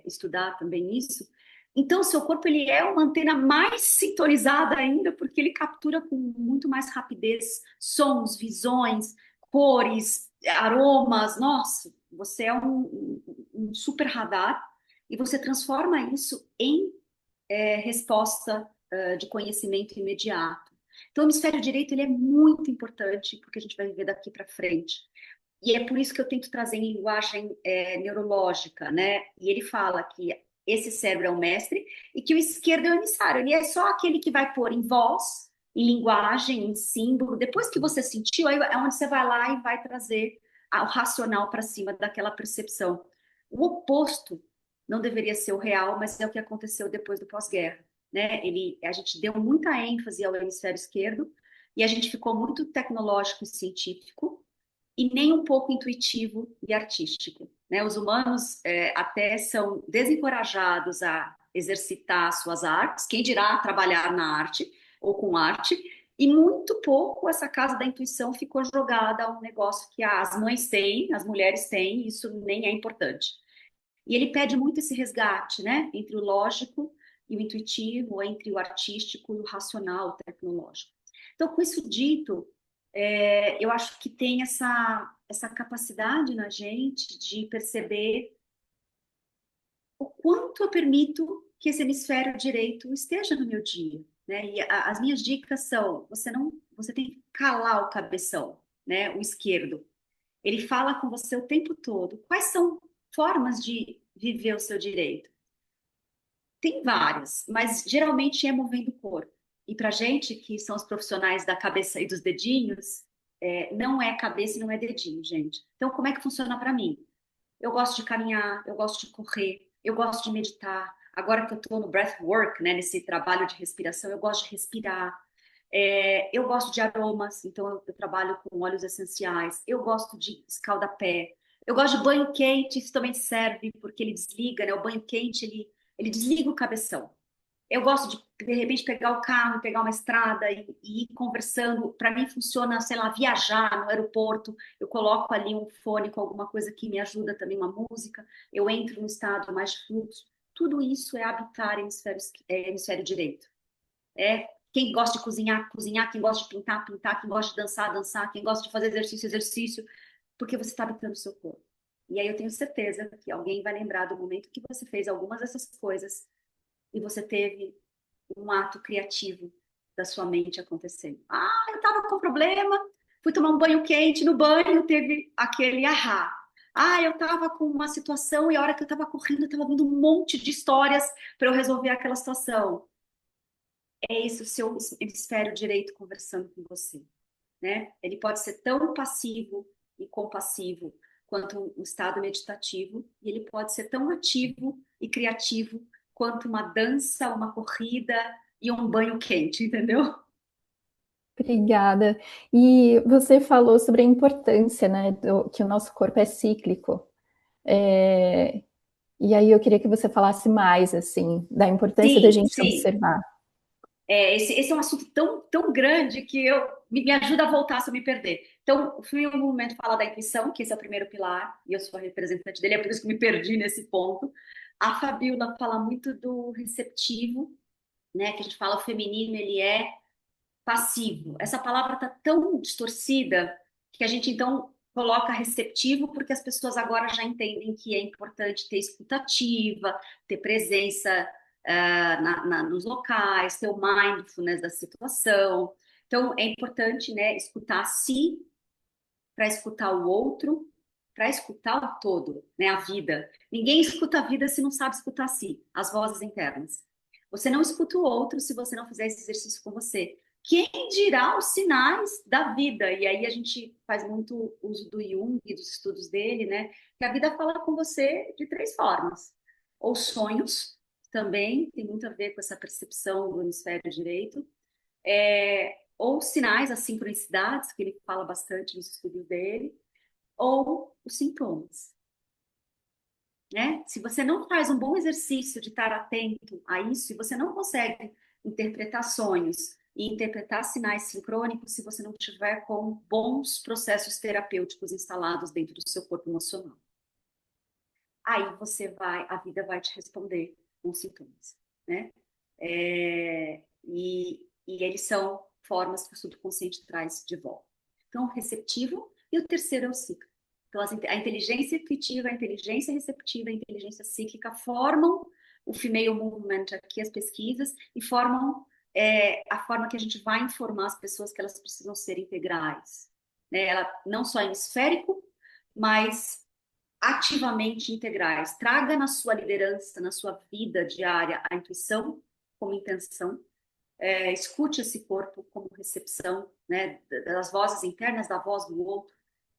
estudar também isso. Então, o seu corpo ele é uma antena mais sintonizada ainda, porque ele captura com muito mais rapidez sons, visões, cores, aromas. Nossa, você é um super radar e você transforma isso em resposta de conhecimento imediato. Então, o hemisfério direito ele é muito importante porque a gente vai viver daqui para frente. E é por isso que eu tento trazer em linguagem neurológica, né? E ele fala que esse cérebro é o mestre e que o esquerdo é o emissário. Ele é só aquele que vai pôr em voz, em linguagem, em símbolo. Depois que você sentiu, aí é onde você vai lá e vai trazer o racional para cima daquela percepção. O oposto não deveria ser o real, mas é o que aconteceu depois do pós-guerra, né? A gente deu muita ênfase ao hemisfério esquerdo e a gente ficou muito tecnológico e científico e nem um pouco intuitivo e artístico. Né? Os humanos até são desencorajados a exercitar suas artes, quem dirá trabalhar na arte ou com arte, e muito pouco essa casa da intuição ficou jogada a um negócio que as mães têm, as mulheres têm, e isso nem é importante. E ele pede muito esse resgate, né, entre o lógico e o intuitivo, entre o artístico e o racional, o tecnológico. Então, com isso dito, eu acho que tem essa, capacidade na gente de perceber o quanto eu permito que esse hemisfério direito esteja no meu dia, né? E as minhas dicas são: você tem que calar o cabeção, né? O esquerdo. Ele fala com você o tempo todo. Quais são formas de viver o seu direito? Tem várias, mas geralmente é movendo o corpo. E para gente que são os profissionais da cabeça e dos dedinhos, não é cabeça e não é dedinho, gente. Então, como é que funciona para mim? Eu gosto de caminhar, eu gosto de correr, eu gosto de meditar. Agora que eu estou no breathwork, né, nesse trabalho de respiração, eu gosto de respirar. Eu gosto de aromas, então eu trabalho com óleos essenciais. Eu gosto de escaldapé. Eu gosto de banho quente, isso também serve, porque ele desliga, né? O banho quente, ele desliga o cabeção. Eu gosto de repente, pegar o carro e pegar uma estrada e ir conversando. Para mim, funciona, sei lá, viajar no aeroporto. Eu coloco ali um fone com alguma coisa que me ajuda também, uma música. Eu entro num estado mais de fluxo. Tudo isso é habitar hemisfério direito. Quem gosta de cozinhar, cozinhar. Quem gosta de pintar, pintar. Quem gosta de dançar, dançar. Quem gosta de fazer exercício, exercício. Porque você está habitando o seu corpo. E aí eu tenho certeza que alguém vai lembrar do momento que você fez algumas dessas coisas e você teve um ato criativo da sua mente acontecendo. Ah, eu estava com problema, fui tomar um banho quente, no banho teve aquele ahá. Ah, eu estava com uma situação e a hora que eu estava correndo, eu estava vendo um monte de histórias para eu resolver aquela situação. É esse o seu hemisfério direito conversando com você, né? Ele pode ser tão passivo e compassivo quanto um estado meditativo, e ele pode ser tão ativo e criativo quanto uma dança, uma corrida e um banho quente, entendeu? Obrigada. E você falou sobre a importância, né, que o nosso corpo é cíclico. É, e aí eu queria que você falasse mais, assim, da importância da Sim, gente sim. observar. Esse é um assunto tão grande que me ajuda a voltar se eu me perder. Então, o Free Movement fala da intuição, que esse é o primeiro pilar, e eu sou a representante dele, é por isso que me perdi nesse ponto. A Fabiola fala muito do receptivo, né? Que a gente fala, o feminino, ele é passivo. Essa palavra está tão distorcida que a gente então coloca receptivo porque as pessoas agora já entendem que é importante ter escutativa, ter presença nos locais, ter o mindfulness da situação. Então é importante, né, escutar a si para escutar o outro, para escutar o todo, né, a vida. Ninguém escuta a vida se não sabe escutar a si, as vozes internas. Você não escuta o outro se você não fizer esse exercício com você. Quem dirá os sinais da vida? E aí a gente faz muito uso do Jung e dos estudos dele, né? Que a vida fala com você de três formas. Ou sonhos, também tem muito a ver com essa percepção do hemisfério direito. Ou sinais, as sincronicidades, que ele fala bastante nos estudos dele. Ou os sintomas. Né? Se você não faz um bom exercício de estar atento a isso, se você não consegue interpretar sonhos e interpretar sinais sincrônicos, se você não tiver com bons processos terapêuticos instalados dentro do seu corpo emocional. Aí a vida vai te responder com sintomas, né? E eles são formas que o subconsciente traz de volta. Então, receptivo, e o terceiro é o ciclo. Então, a inteligência intuitiva, a inteligência receptiva, a inteligência cíclica formam o female movement aqui, as pesquisas, e formam a forma que a gente vai informar as pessoas que elas precisam ser integrais. Né? Ela não só hemisférico, mas ativamente integrais. Traga na sua liderança, na sua vida diária, a intuição como intenção. Escute esse corpo como recepção, né, das vozes internas, da voz do outro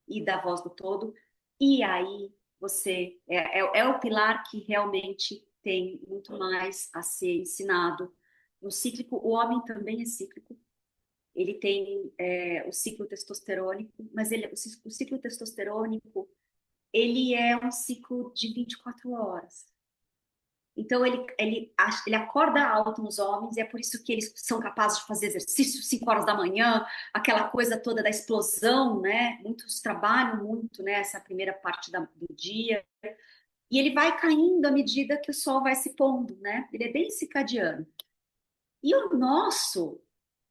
e da voz do todo. E aí você é o pilar que realmente tem muito mais a ser ensinado. No cíclico, o homem também é cíclico. Ele tem o ciclo testosterônico, mas o ciclo testosterônico ele é um ciclo de 24 horas. Então, ele acorda alto nos homens, e é por isso que eles são capazes de fazer exercício 5 horas da manhã, aquela coisa toda da explosão, né? Muitos trabalham muito, né, essa primeira parte do dia, e ele vai caindo à medida que o sol vai se pondo, né? Ele é bem circadiano. E o nosso,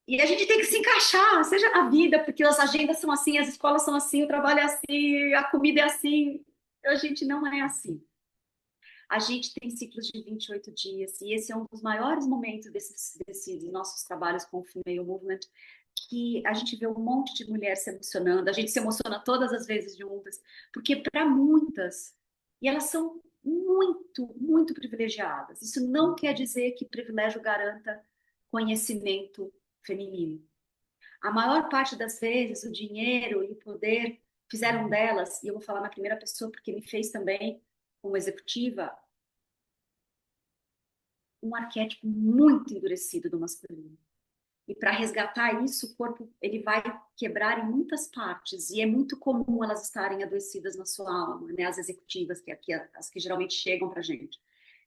e a gente tem que se encaixar, seja na vida, porque as agendas são assim, as escolas são assim, o trabalho é assim, a comida é assim, a gente não é assim. A gente tem ciclos de 28 dias, e esse é um dos maiores momentos desses nossos trabalhos com o Female Movement, que a gente vê um monte de mulher se emocionando, a gente se emociona todas as vezes juntas, porque para muitas, e elas são muito, muito privilegiadas, isso não quer dizer que privilégio garanta conhecimento feminino. A maior parte das vezes, o dinheiro e o poder fizeram delas, e eu vou falar na primeira pessoa porque me fez também, como executiva, um arquétipo muito endurecido do masculino. E para resgatar isso, o corpo ele vai quebrar em muitas partes, e é muito comum elas estarem adoecidas na sua alma, né? As executivas, que aqui as que geralmente chegam para a gente.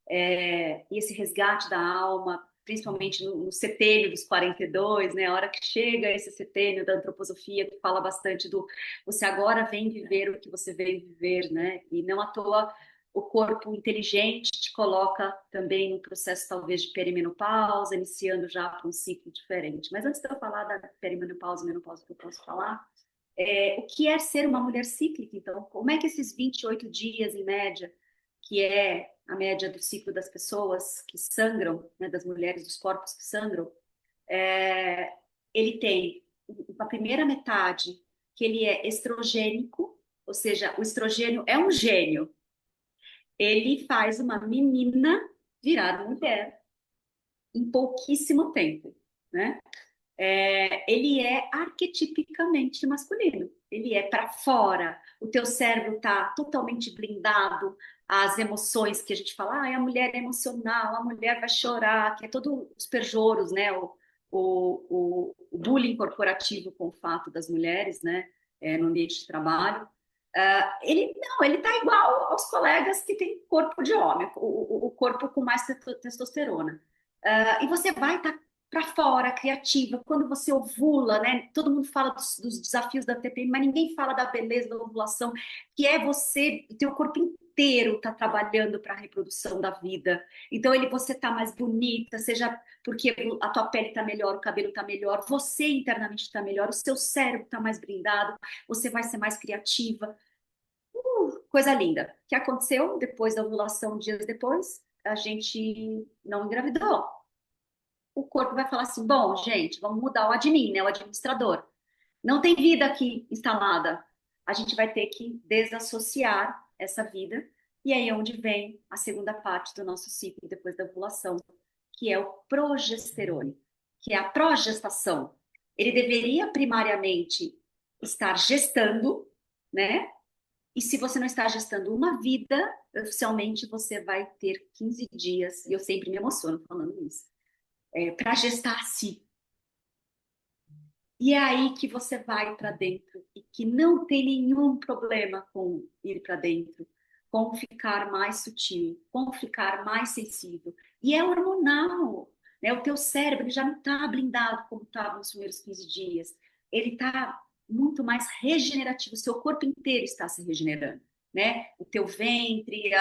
E esse resgate da alma, principalmente no setênio dos 42, né? A hora que chega esse setênio da antroposofia, que fala bastante do você agora vem viver o que você veio viver, né? E não à toa o corpo inteligente te coloca também no processo talvez de perimenopausa, iniciando já para um ciclo diferente. Mas antes de eu falar da perimenopausa e menopausa que eu posso falar, o que é ser uma mulher cíclica, então? Como é que esses 28 dias, em média, que é a média do ciclo das pessoas que sangram, né, das mulheres, dos corpos que sangram, ele tem a primeira metade, que ele é estrogênico, ou seja, o estrogênio é um gênio. Ele faz uma menina virar mulher em pouquíssimo tempo, né? Ele é arquetipicamente masculino. Ele é para fora. O teu cérebro está totalmente blindado às emoções que a gente fala. A mulher é emocional, a mulher vai chorar, que é todos os pejoros, né? O bullying corporativo com o fato das mulheres, né? No ambiente de trabalho. Ele não, ele está igual aos colegas que têm corpo de homem, o corpo com mais testosterona. E você vai estar para fora, criativa, quando você ovula, né? Todo mundo fala dos desafios da TPM, mas ninguém fala da beleza da ovulação, que é você, o teu corpo inteiro tá trabalhando para a reprodução da vida. Então você tá mais bonita, seja porque a tua pele tá melhor, o cabelo tá melhor, você internamente tá melhor, o seu cérebro tá mais blindado, você vai ser mais criativa. Coisa linda. O que aconteceu depois da ovulação, dias depois? A gente não engravidou. O corpo vai falar assim: bom, gente, vamos mudar o admin, né, o administrador. Não tem vida aqui instalada. A gente vai ter que desassociar essa vida. E aí é onde vem a segunda parte do nosso ciclo depois da ovulação, que é o progesterone, que é a progestação. Ele deveria primariamente estar gestando, né? E se você não está gestando uma vida, oficialmente você vai ter 15 dias, e eu sempre me emociono falando isso, para gestar a si. E é aí que você vai para dentro e que não tem nenhum problema com ir para dentro, com ficar mais sutil, com ficar mais sensível. E é hormonal, né? O teu cérebro ele já não está blindado como estava nos primeiros 15 dias. Ele está muito mais regenerativo, o seu corpo inteiro está se regenerando, né? O teu ventre,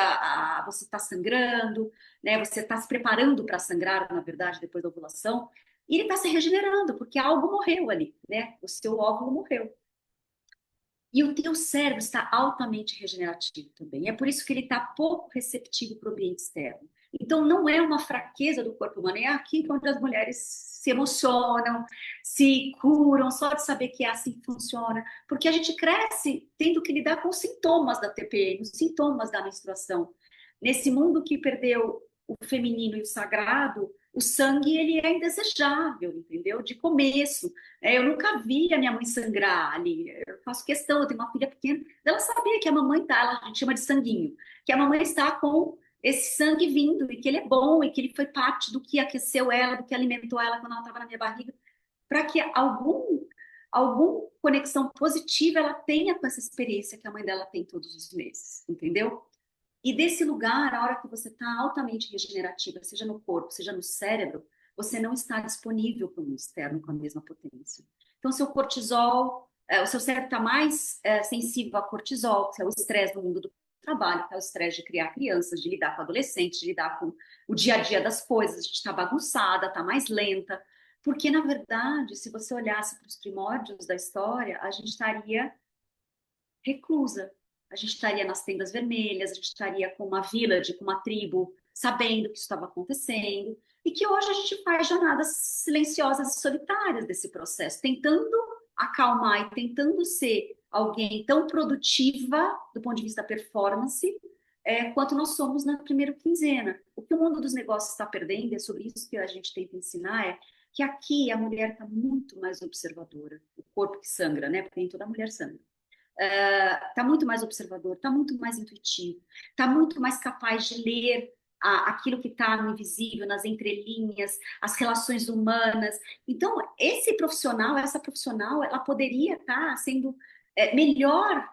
você está sangrando, né? Você está se preparando para sangrar, na verdade, depois da ovulação. E ele está se regenerando, porque algo morreu ali, né? O seu óvulo morreu. E o teu cérebro está altamente regenerativo também. É por isso que ele está pouco receptivo para o ambiente externo. Então, não é uma fraqueza do corpo humano, é aqui quando as mulheres se emocionam, se curam, só de saber que é assim que funciona. Porque a gente cresce tendo que lidar com os sintomas da TPM, os sintomas da menstruação. Nesse mundo que perdeu o feminino e o sagrado, o sangue ele é indesejável, entendeu? De começo. Eu nunca vi a minha mãe sangrar ali. Eu faço questão, eu tenho uma filha pequena, ela sabia que a mamãe tá, ela a gente chama de sanguinho, que a mamãe está com esse sangue vindo e que ele é bom e que ele foi parte do que aqueceu ela, do que alimentou ela quando ela estava na minha barriga, para que alguma conexão positiva ela tenha com essa experiência que a mãe dela tem todos os meses, entendeu? E desse lugar, a hora que você está altamente regenerativa, seja no corpo, seja no cérebro, você não está disponível para o mundo externo com a mesma potência. Então, seu cortisol, o seu cérebro está mais sensível a cortisol, que é o estresse do mundo do trabalho, que é o estresse de criar crianças, de lidar com adolescentes, de lidar com o dia a dia das coisas, a gente está bagunçada, está mais lenta. Porque, na verdade, se você olhasse para os primórdios da história, a gente estaria reclusa. a gente estaria nas tendas vermelhas, a gente estaria com uma village, com uma tribo, sabendo que isso estava acontecendo, e que hoje a gente faz jornadas silenciosas e solitárias desse processo, tentando acalmar e tentando ser alguém tão produtiva do ponto de vista performance, quanto nós somos na primeira quinzena. O que o mundo dos negócios está perdendo, é sobre isso que a gente tenta ensinar, é que aqui a mulher está muito mais observadora, o corpo que sangra, né? Porque nem toda mulher sangra. Está muito mais observador, está muito mais intuitivo, está muito mais capaz de ler aquilo que está no invisível, nas entrelinhas, as relações humanas. Então, esse profissional, essa profissional, ela poderia estar sendo melhor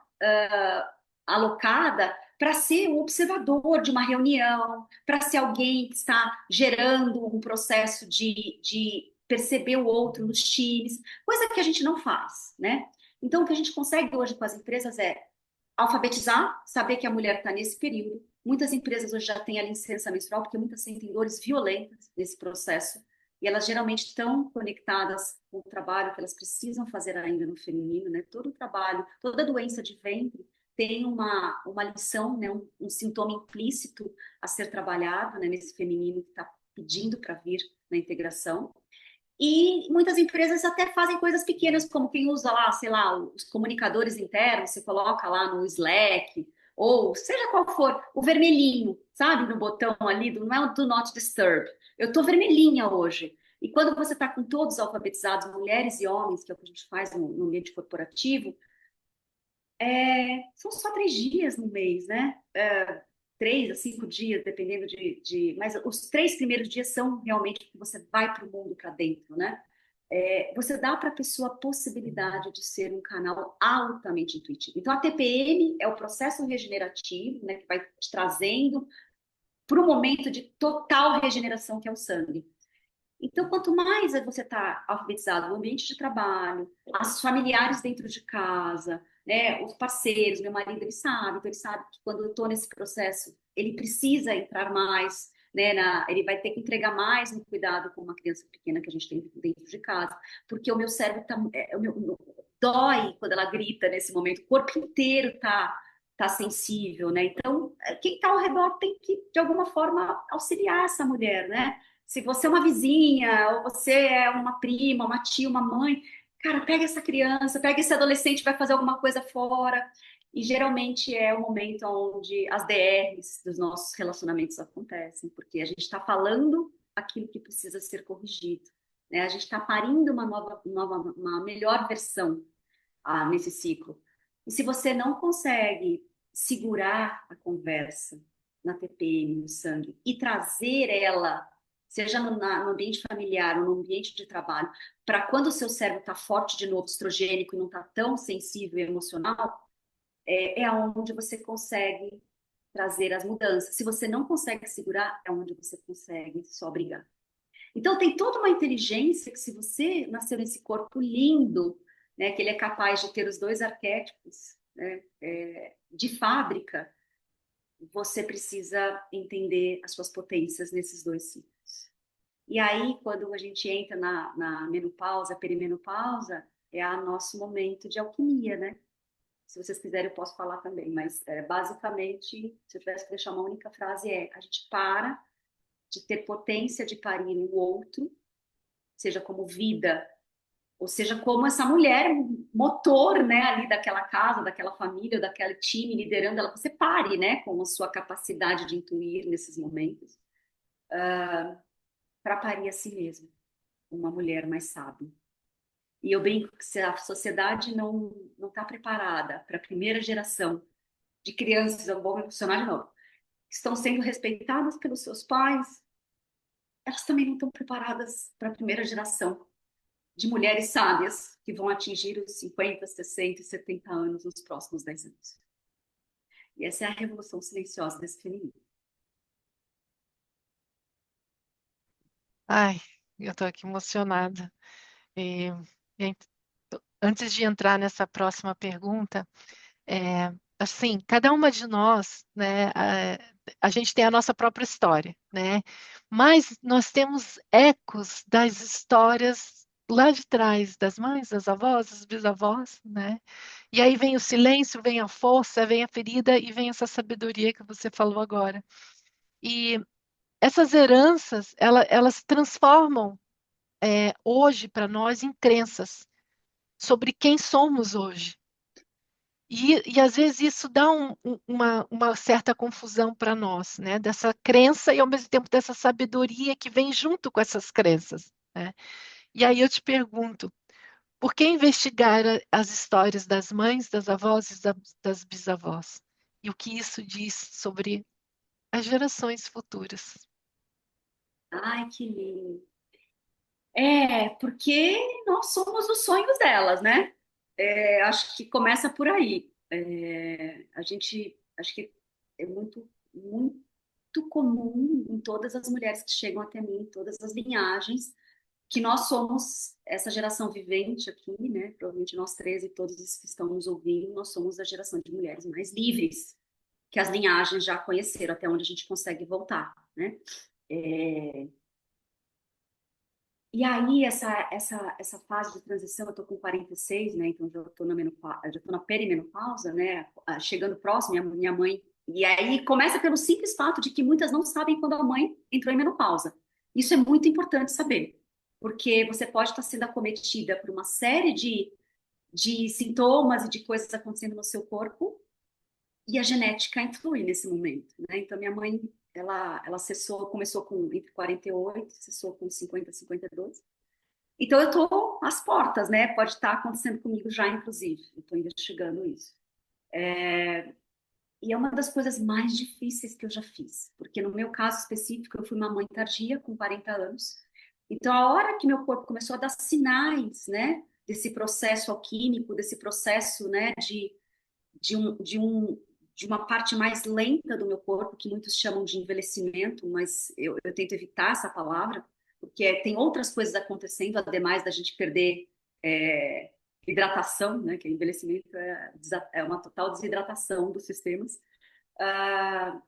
alocada para ser o observador de uma reunião, para ser alguém que está gerando um processo de perceber o outro nos times, coisa que a gente não faz, né? Então, o que a gente consegue hoje com as empresas é alfabetizar, saber que a mulher está nesse período. Muitas empresas hoje já têm a licença menstrual, porque muitas sentem dores violentas nesse processo, e elas geralmente estão conectadas com o trabalho que elas precisam fazer ainda no feminino, né? Todo o trabalho, toda doença de ventre tem uma lição, né? Um sintoma implícito a ser trabalhado, né? Nesse feminino que está pedindo para vir na integração. E muitas empresas até fazem coisas pequenas, como quem usa lá, sei lá, os comunicadores internos, você coloca lá no Slack, ou seja qual for, o vermelhinho, sabe, no botão ali, não é o Do Not Disturb. Eu tô vermelhinha hoje. E quando você está com todos alfabetizados, mulheres e homens, que é o que a gente faz no ambiente corporativo, são só 3 dias no mês, né? 3 a 5 dias, dependendo Mas os 3 primeiros dias são realmente que você vai para o mundo para dentro, né? Você dá para a pessoa a possibilidade de ser um canal altamente intuitivo. Então, a TPM é o processo regenerativo, né? Que vai te trazendo para o momento de total regeneração, que é o sangue. Então, quanto mais você está alfabetizado no ambiente de trabalho, os familiares dentro de casa, né, os parceiros, meu marido, então ele sabe que quando eu estou nesse processo, ele precisa entrar mais, né, ele vai ter que entregar mais no cuidado com uma criança pequena que a gente tem dentro de casa, porque o meu cérebro dói quando ela grita nesse momento, o corpo inteiro tá sensível, né? Então, quem está ao redor tem que, de alguma forma, auxiliar essa mulher, né? Se você é uma vizinha, ou você é uma prima, uma tia, uma mãe, cara, pega essa criança, pega esse adolescente, vai fazer alguma coisa fora. E geralmente é o momento onde as DRs dos nossos relacionamentos acontecem, porque a gente está falando aquilo que precisa ser corrigido, né? A gente está parindo uma melhor versão nesse ciclo. E se você não consegue segurar a conversa na TPM, no sangue, e trazer ela seja no ambiente familiar ou no ambiente de trabalho, para quando o seu cérebro está forte de novo, estrogênico, e não está tão sensível e emocional, é onde você consegue trazer as mudanças. Se você não consegue segurar, é onde você consegue só brigar. Então, tem toda uma inteligência que, se você nasceu nesse corpo lindo, né, que ele é capaz de ter os dois arquétipos, né, de fábrica, você precisa entender as suas potências nesses dois ciclos. E aí, quando a gente entra na menopausa, perimenopausa, é o nosso momento de alquimia, né? Se vocês quiserem, eu posso falar também, mas basicamente, se eu tivesse que deixar uma única frase, a gente para de ter potência de parir o outro, seja como vida, ou seja como essa mulher motor, né, ali daquela casa, daquela família, daquele time, liderando ela, você pare, né, com a sua capacidade de intuir nesses momentos, para parir a si mesma, uma mulher mais sábia. E eu brinco que, se a sociedade não está preparada para a primeira geração de crianças, eu vou me emocionar de novo, que estão sendo respeitadas pelos seus pais, elas também não estão preparadas para a primeira geração de mulheres sábias que vão atingir os 50, 60 e 70 anos nos próximos 10 anos. E essa é a revolução silenciosa desse feminino. Ai, eu estou aqui emocionada. E, e antes de entrar nessa próxima pergunta, assim, cada uma de nós, né, a gente tem a nossa própria história, né? Mas nós temos ecos das histórias lá de trás, das mães, das avós, dos bisavós, né? E aí vem o silêncio, vem a força, vem a ferida e vem essa sabedoria que você falou agora. E essas heranças, elas transformam hoje para nós em crenças sobre quem somos hoje. E às vezes isso dá uma certa confusão para nós, né? Dessa crença e ao mesmo tempo dessa sabedoria que vem junto com essas crenças, né? E aí eu te pergunto, por que investigar as histórias das mães, das avós e das bisavós? E o que isso diz sobre as gerações futuras? Ai, que lindo. É, porque nós somos os sonhos delas, né? Acho que começa por aí. Acho que é muito comum em todas as mulheres que chegam até mim, em todas as linhagens, que nós somos essa geração vivente aqui, né? Provavelmente nós três e todos os que estão nos ouvindo, nós somos a geração de mulheres mais livres, que as linhagens já conheceram, até onde a gente consegue voltar, né? É, E aí, essa fase de transição, eu tô com 46, né? Então já tô já tô na perimenopausa, né? Chegando próximo, minha mãe. E aí começa pelo simples fato de que muitas não sabem quando a mãe entrou em menopausa. Isso é muito importante saber, porque você pode estar sendo acometida por uma série de sintomas e de coisas acontecendo no seu corpo, e a genética influi nesse momento, né? Então, minha mãe, ela cessou, começou com entre 48, cessou com 50, 52. Então, eu estou às portas, né? Pode estar acontecendo comigo já, inclusive. Eu estou investigando isso. E é uma das coisas mais difíceis que eu já fiz, porque no meu caso específico, eu fui uma mãe tardia, com 40 anos. Então, a hora que meu corpo começou a dar sinais, né, desse processo alquímico, desse processo, né, de, um, de, um, de uma parte mais lenta do meu corpo, que muitos chamam de envelhecimento, mas eu tento evitar essa palavra, porque tem outras coisas acontecendo, ademais da gente perder é, hidratação, né, que envelhecimento é uma total desidratação dos sistemas, uh,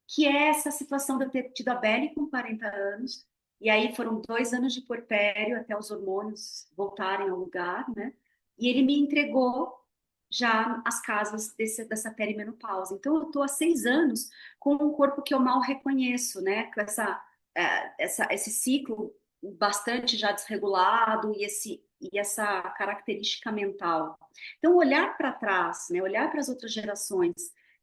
que é essa situação de eu ter tido a Belle com 40 anos, e aí foram 2 anos de puerpério até os hormônios voltarem ao lugar, né? E ele me entregou já as casas dessa perimenopausa. Então, eu estou há 6 anos com um corpo que eu mal reconheço, né? Com esse ciclo bastante já desregulado e essa característica mental. Então, olhar para trás, né? Olhar para as outras gerações,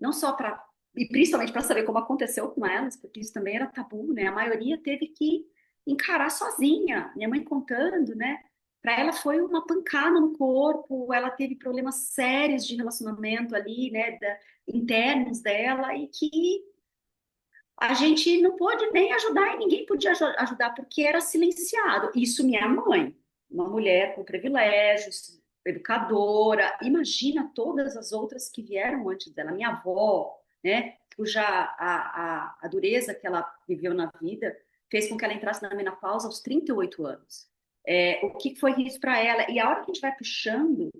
não só para e principalmente para saber como aconteceu com elas, porque isso também era tabu, né? A maioria teve que encarar sozinha. Minha mãe contando, né? Para ela foi uma pancada no corpo, ela teve problemas sérios de relacionamento ali, né? Internos dela, e que a gente não pôde nem ajudar e ninguém podia ajudar porque era silenciado. Isso minha mãe, uma mulher com privilégios, educadora. Imagina todas as outras que vieram antes dela. Minha avó, né, cuja a dureza que ela viveu na vida fez com que ela entrasse na menopausa aos 38 anos. O que foi isso para ela? E a hora que a gente vai puxando,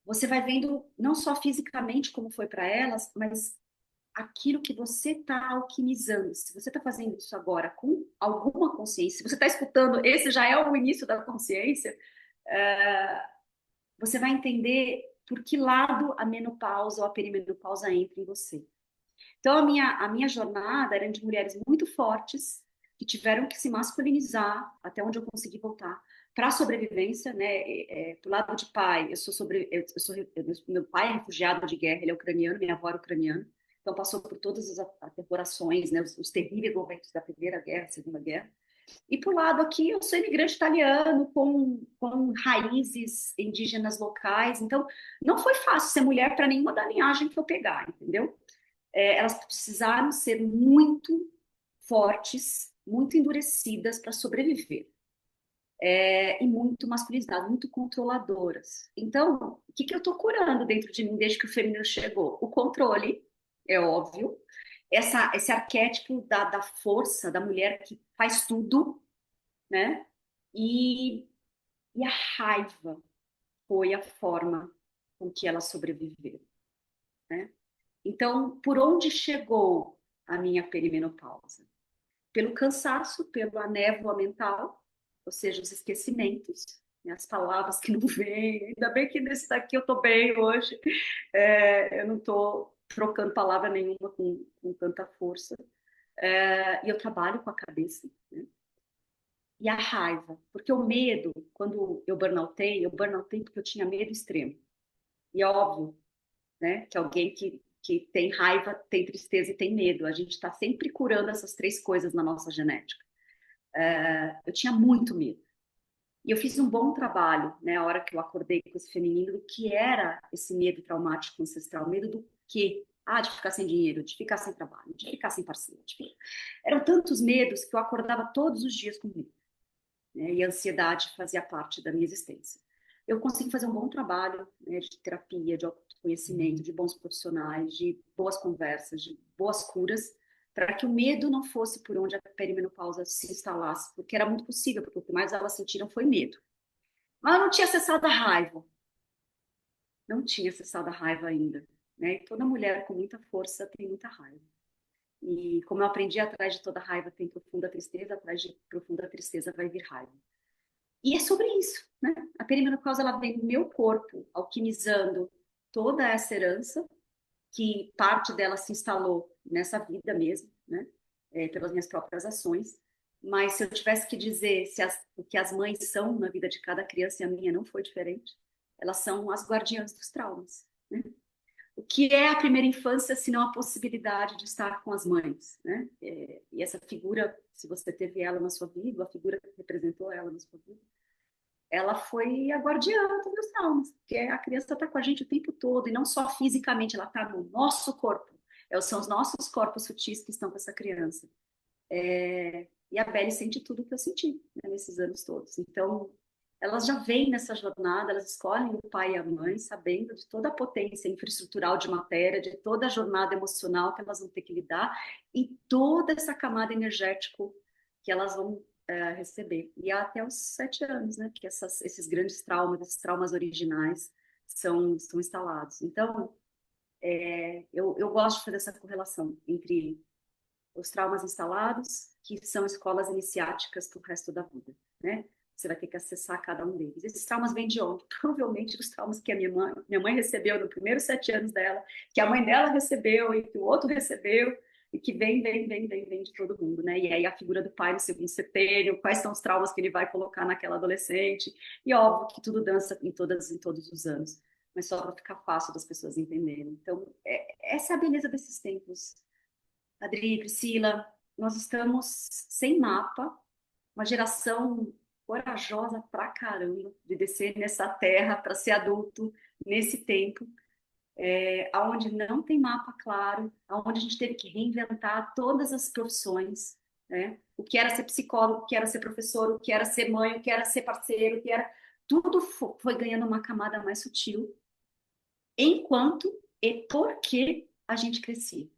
você vai vendo não só fisicamente como foi para elas, mas aquilo que você está alquimizando. Se você está fazendo isso agora com alguma consciência, se você está escutando, esse já é o início da consciência, você vai entender por que lado a menopausa ou a perimenopausa entra em você. Então, a minha jornada era de mulheres muito fortes, que tiveram que se masculinizar, até onde eu consegui voltar, para a sobrevivência, né? Do lado de pai, meu pai é refugiado de guerra, ele é ucraniano, minha avó é ucraniana, então passou por todas as aterrorações, né? Os terríveis momentos da Primeira Guerra, Segunda Guerra. E por lado aqui, eu sou imigrante italiano, com raízes indígenas locais, então não foi fácil ser mulher para nenhuma da linhagem que eu pegar, entendeu? Elas precisaram ser muito fortes, muito endurecidas para sobreviver. E muito masculinizadas, muito controladoras. Então, o que eu estou curando dentro de mim desde que o feminino chegou? O controle, é óbvio. Esse arquétipo da força, da mulher que faz tudo, né? E, e a raiva foi a forma com que ela sobreviveu, né? Então, por onde chegou a minha perimenopausa? Pelo cansaço, pela névoa mental, ou seja, os esquecimentos, né? As palavras que não vêm. Ainda bem que nesse daqui eu estou bem hoje. Eu não estou trocando palavra nenhuma com tanta força. E eu trabalho com a cabeça, né? E a raiva, porque o medo, quando eu burnoutei porque eu tinha medo extremo. E é óbvio, né, que alguém que tem raiva, tem tristeza e tem medo. A gente está sempre curando essas três coisas na nossa genética. Eu tinha muito medo. E eu fiz um bom trabalho, né, a hora que eu acordei com esse feminino, do que era esse medo traumático ancestral. Medo do quê? Ah, de ficar sem dinheiro, de ficar sem trabalho, de ficar sem parceiro. Eram tantos medos que eu acordava todos os dias com medo, né, e a ansiedade fazia parte da minha existência. Eu consegui fazer um bom trabalho, né, de terapia, de autoconhecimento, de bons profissionais, de boas conversas, de boas curas, para que o medo não fosse por onde a perimenopausa se instalasse, porque era muito possível, porque o que mais elas sentiram foi medo. Mas eu não tinha acessado a raiva, não tinha acessado a raiva ainda, né? E toda mulher com muita força tem muita raiva. E como eu aprendi, atrás de toda raiva tem profunda tristeza, atrás de profunda tristeza vai vir raiva. E é sobre isso, né? A perimenopausa, ela vem no meu corpo, alquimizando toda essa herança, que parte dela se instalou nessa vida mesmo, né? Pelas minhas próprias ações. Mas se eu tivesse que dizer se o que as mães são na vida de cada criança, e a minha não foi diferente, elas são as guardiãs dos traumas, né? O que é a primeira infância, se não a possibilidade de estar com as mães, né? E essa figura, se você teve ela na sua vida, a figura que representou ela na sua vida, ela foi a guardiã dos meus traumas, porque a criança está com a gente o tempo todo, e não só fisicamente, ela está no nosso corpo. São os nossos corpos sutis que estão com essa criança. E a Belle sente tudo que eu senti, né, nesses anos todos. Então, elas já vêm nessa jornada, elas escolhem o pai e a mãe, sabendo de toda a potência infraestrutural de matéria, de toda a jornada emocional que elas vão ter que lidar, e toda essa camada energética que elas vão receber. E até os 7 anos, né, que esses grandes traumas, esses traumas originais, são instalados. Então, eu gosto de fazer essa correlação entre os traumas instalados, que são escolas iniciáticas para o resto da vida, né? Você vai ter que acessar cada um deles. Esses traumas vêm de onde? Provavelmente dos traumas que a minha mãe recebeu nos primeiros 7 anos dela, que a mãe dela recebeu e que o outro recebeu, e que vem de todo mundo, né? E aí a figura do pai no segundo sepênio, quais são os traumas que ele vai colocar naquela adolescente, e óbvio que tudo dança em todos os anos, mas só para ficar fácil das pessoas entenderem. Então, essa é a beleza desses tempos. Adri, Priscila, nós estamos sem mapa, uma geração corajosa pra caramba de descer nessa terra para ser adulto nesse tempo, onde não tem mapa claro, onde a gente teve que reinventar todas as profissões, né? O que era ser psicólogo, o que era ser professor, o que era ser mãe, o que era ser parceiro, o que era... Tudo foi ganhando uma camada mais sutil, enquanto e porque a gente crescia,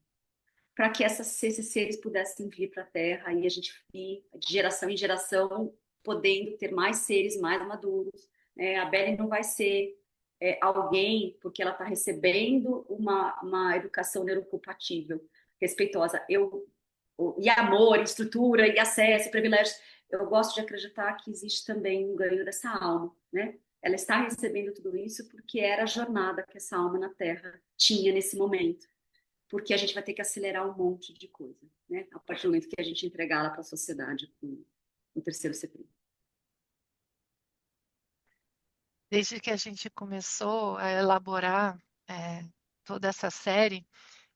para que esses seres pudessem vir para a Terra e a gente ir de geração em geração podendo ter mais seres mais maduros. A Belle não vai ser alguém porque ela está recebendo uma educação neurocompatível, respeitosa. E amor, estrutura, e acesso, e privilégios. Eu gosto de acreditar que existe também um ganho dessa alma, né? Ela está recebendo tudo isso porque era a jornada que essa alma na Terra tinha nesse momento, porque a gente vai ter que acelerar um monte de coisa, né? A partir do momento que a gente entregar ela para a sociedade com o terceiro CP. Desde que a gente começou a elaborar toda essa série,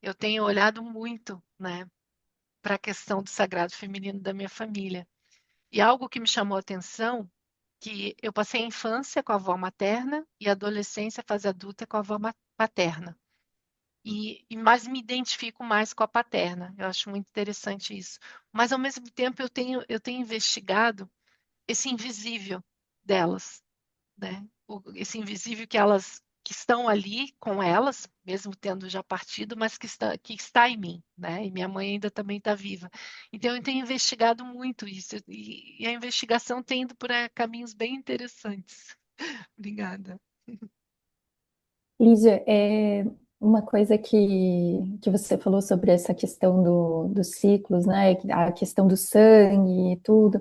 eu tenho olhado muito, né, para a questão do sagrado feminino da minha família. E algo que me chamou a atenção, que eu passei a infância com a avó materna e a adolescência, fase adulta, com a avó paterna. Mas me identifico mais com a paterna. Eu acho muito interessante isso. Mas, ao mesmo tempo, eu tenho investigado esse invisível delas, né? Esse invisível que estão ali com elas, mesmo tendo já partido, mas que está em mim, né? E minha mãe ainda também está viva. Então, eu tenho investigado muito isso, e a investigação tem ido por caminhos bem interessantes. Obrigada. Lígia, uma coisa que você falou sobre essa questão dos ciclos, né? A questão do sangue e tudo.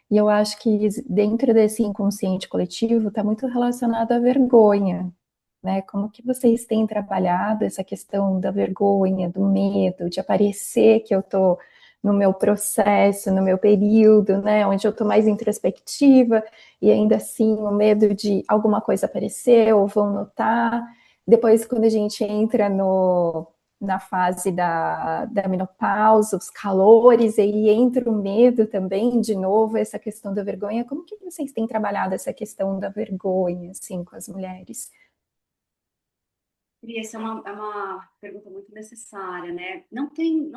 E eu acho que dentro desse inconsciente coletivo está muito relacionado à vergonha, né? Como que vocês têm trabalhado essa questão da vergonha, do medo, de aparecer que eu estou no meu processo, no meu período, né? Onde eu estou mais introspectiva e ainda assim o medo de alguma coisa aparecer ou vão notar. Depois, quando a gente entra na fase da menopausa, os calores, e aí entra o medo também, de novo, essa questão da vergonha. Como que vocês têm trabalhado essa questão da vergonha, assim, com as mulheres? E essa é uma pergunta muito necessária, né? Não tem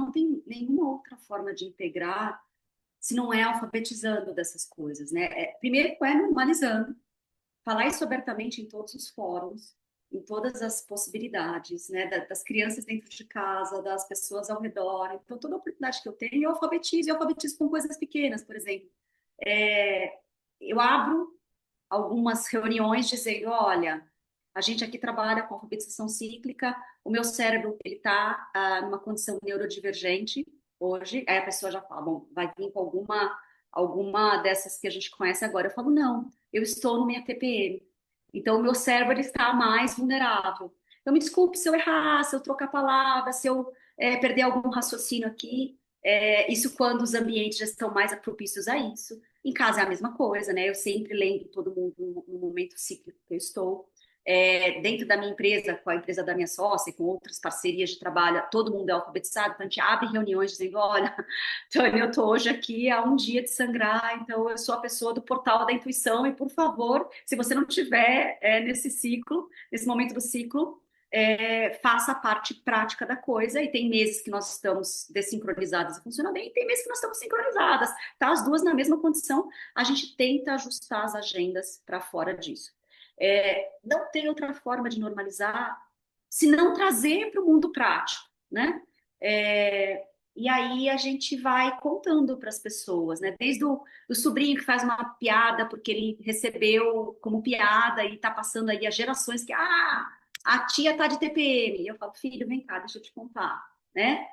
nenhuma outra forma de integrar se não é alfabetizando dessas coisas, né? Primeiro é normalizando, falar isso abertamente em todos os fóruns, em todas as possibilidades, né? Das crianças dentro de casa, das pessoas ao redor. Então, toda oportunidade que eu tenho, eu alfabetizo com coisas pequenas, por exemplo. É, eu abro algumas reuniões dizendo, olha, a gente aqui trabalha com alfabetização cíclica, o meu cérebro ele está numa condição neurodivergente hoje, aí a pessoa já fala, bom, vai vir com alguma dessas que a gente conhece agora. Eu falo, não, eu estou no minha TPM, então o meu cérebro ele está mais vulnerável. Então me desculpe se eu errar, se eu trocar palavras, se eu perder algum raciocínio aqui, isso quando os ambientes já estão mais propícios a isso. Em casa é a mesma coisa, né? Eu sempre lembro todo mundo no momento cíclico que eu estou. Dentro da minha empresa, com a empresa da minha sócia, com outras parcerias de trabalho, todo mundo é alfabetizado, então a gente abre reuniões dizendo, olha, Tânia, eu estou hoje aqui há um dia de sangrar, então eu sou a pessoa do portal da intuição e, por favor, se você não tiver nesse ciclo, nesse momento do ciclo, faça a parte prática da coisa, e tem meses que nós estamos desincronizadas e funciona bem, e tem meses que nós estamos sincronizadas, tá as duas na mesma condição, a gente tenta ajustar as agendas para fora disso. Não tem outra forma de normalizar se não trazer para o mundo prático, né? E aí a gente vai contando para as pessoas, né? Desde do sobrinho que faz uma piada porque ele recebeu como piada e está passando aí as gerações que a tia tá de TPM. E eu falo, filho, vem cá, deixa eu te contar, né?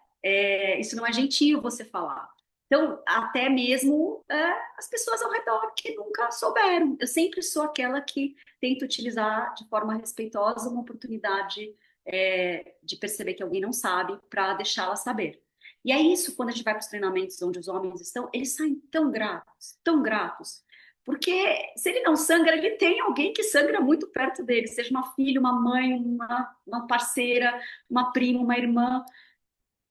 Isso não é gentil você falar. Então, até mesmo as pessoas ao redor que nunca souberam. Eu sempre sou aquela que tenta utilizar de forma respeitosa uma oportunidade de perceber que alguém não sabe para deixá-la saber. E é isso, quando a gente vai para os treinamentos onde os homens estão, eles saem tão gratos, porque se ele não sangra, ele tem alguém que sangra muito perto dele, seja uma filha, uma mãe, uma parceira, uma prima, uma irmã.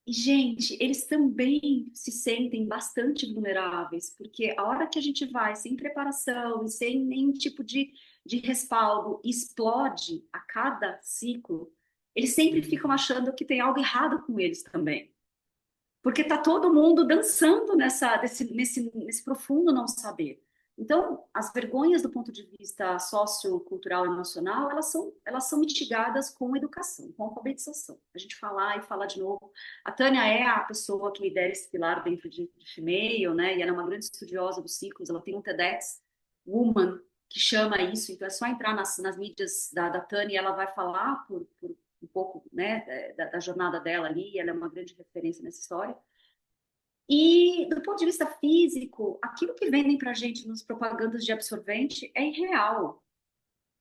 E, gente, eles também se sentem bastante vulneráveis, porque a hora que a gente vai sem preparação e sem nenhum tipo de respaldo, explode a cada ciclo, eles sempre ficam achando que tem algo errado com eles também. Porque está todo mundo dançando nesse profundo não saber. Então, as vergonhas do ponto de vista sociocultural e emocional, elas são mitigadas com educação, com alfabetização. A gente falar e falar de novo. A Tânia é a pessoa que lidera esse pilar dentro de Female, né? E ela é uma grande estudiosa dos ciclos, ela tem um TEDx Woman, que chama isso, então é só entrar nas mídias da Tânia e ela vai falar por um pouco, né, da jornada dela ali, ela é uma grande referência nessa história. E do ponto de vista físico, aquilo que vendem para a gente nos propagandas de absorvente é irreal.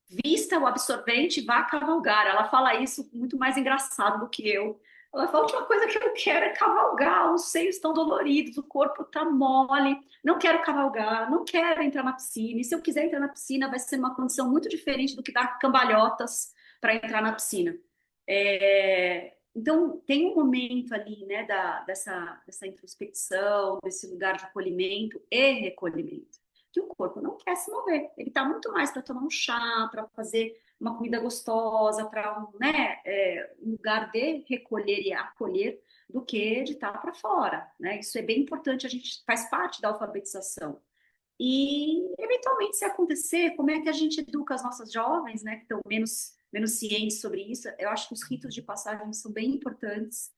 Vista o absorvente, vá cavalgar. Ela fala isso muito mais engraçado do que eu. Ela fala: a última coisa que eu quero é cavalgar, os seios estão doloridos, o corpo está mole, não quero cavalgar, não quero entrar na piscina. E se eu quiser entrar na piscina, vai ser uma condição muito diferente do que dar cambalhotas para entrar na piscina. Então, tem um momento ali, né, dessa introspecção, desse lugar de acolhimento e recolhimento, que o corpo não quer se mover. Ele está muito mais para tomar um chá, para fazer uma comida gostosa, para um lugar de recolher e acolher, do que de estar para fora, né? Isso é bem importante, a gente faz parte da alfabetização. E, eventualmente, se acontecer, como é que a gente educa as nossas jovens, né, que estão menos cientes sobre isso? Eu acho que os ritos de passagem são bem importantes.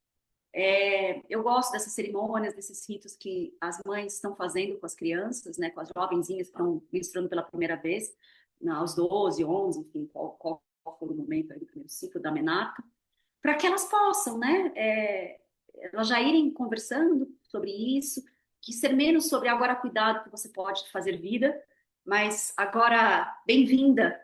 Eu gosto dessas cerimônias, desses ritos que as mães estão fazendo com as crianças, né, com as jovenzinhas que estão menstruando pela primeira vez, aos 12, 11, enfim, qual for o momento aí do primeiro ciclo da menarca, para que elas possam, né, elas já irem conversando sobre isso, que ser menos sobre agora cuidado que você pode fazer vida, mas agora bem-vinda,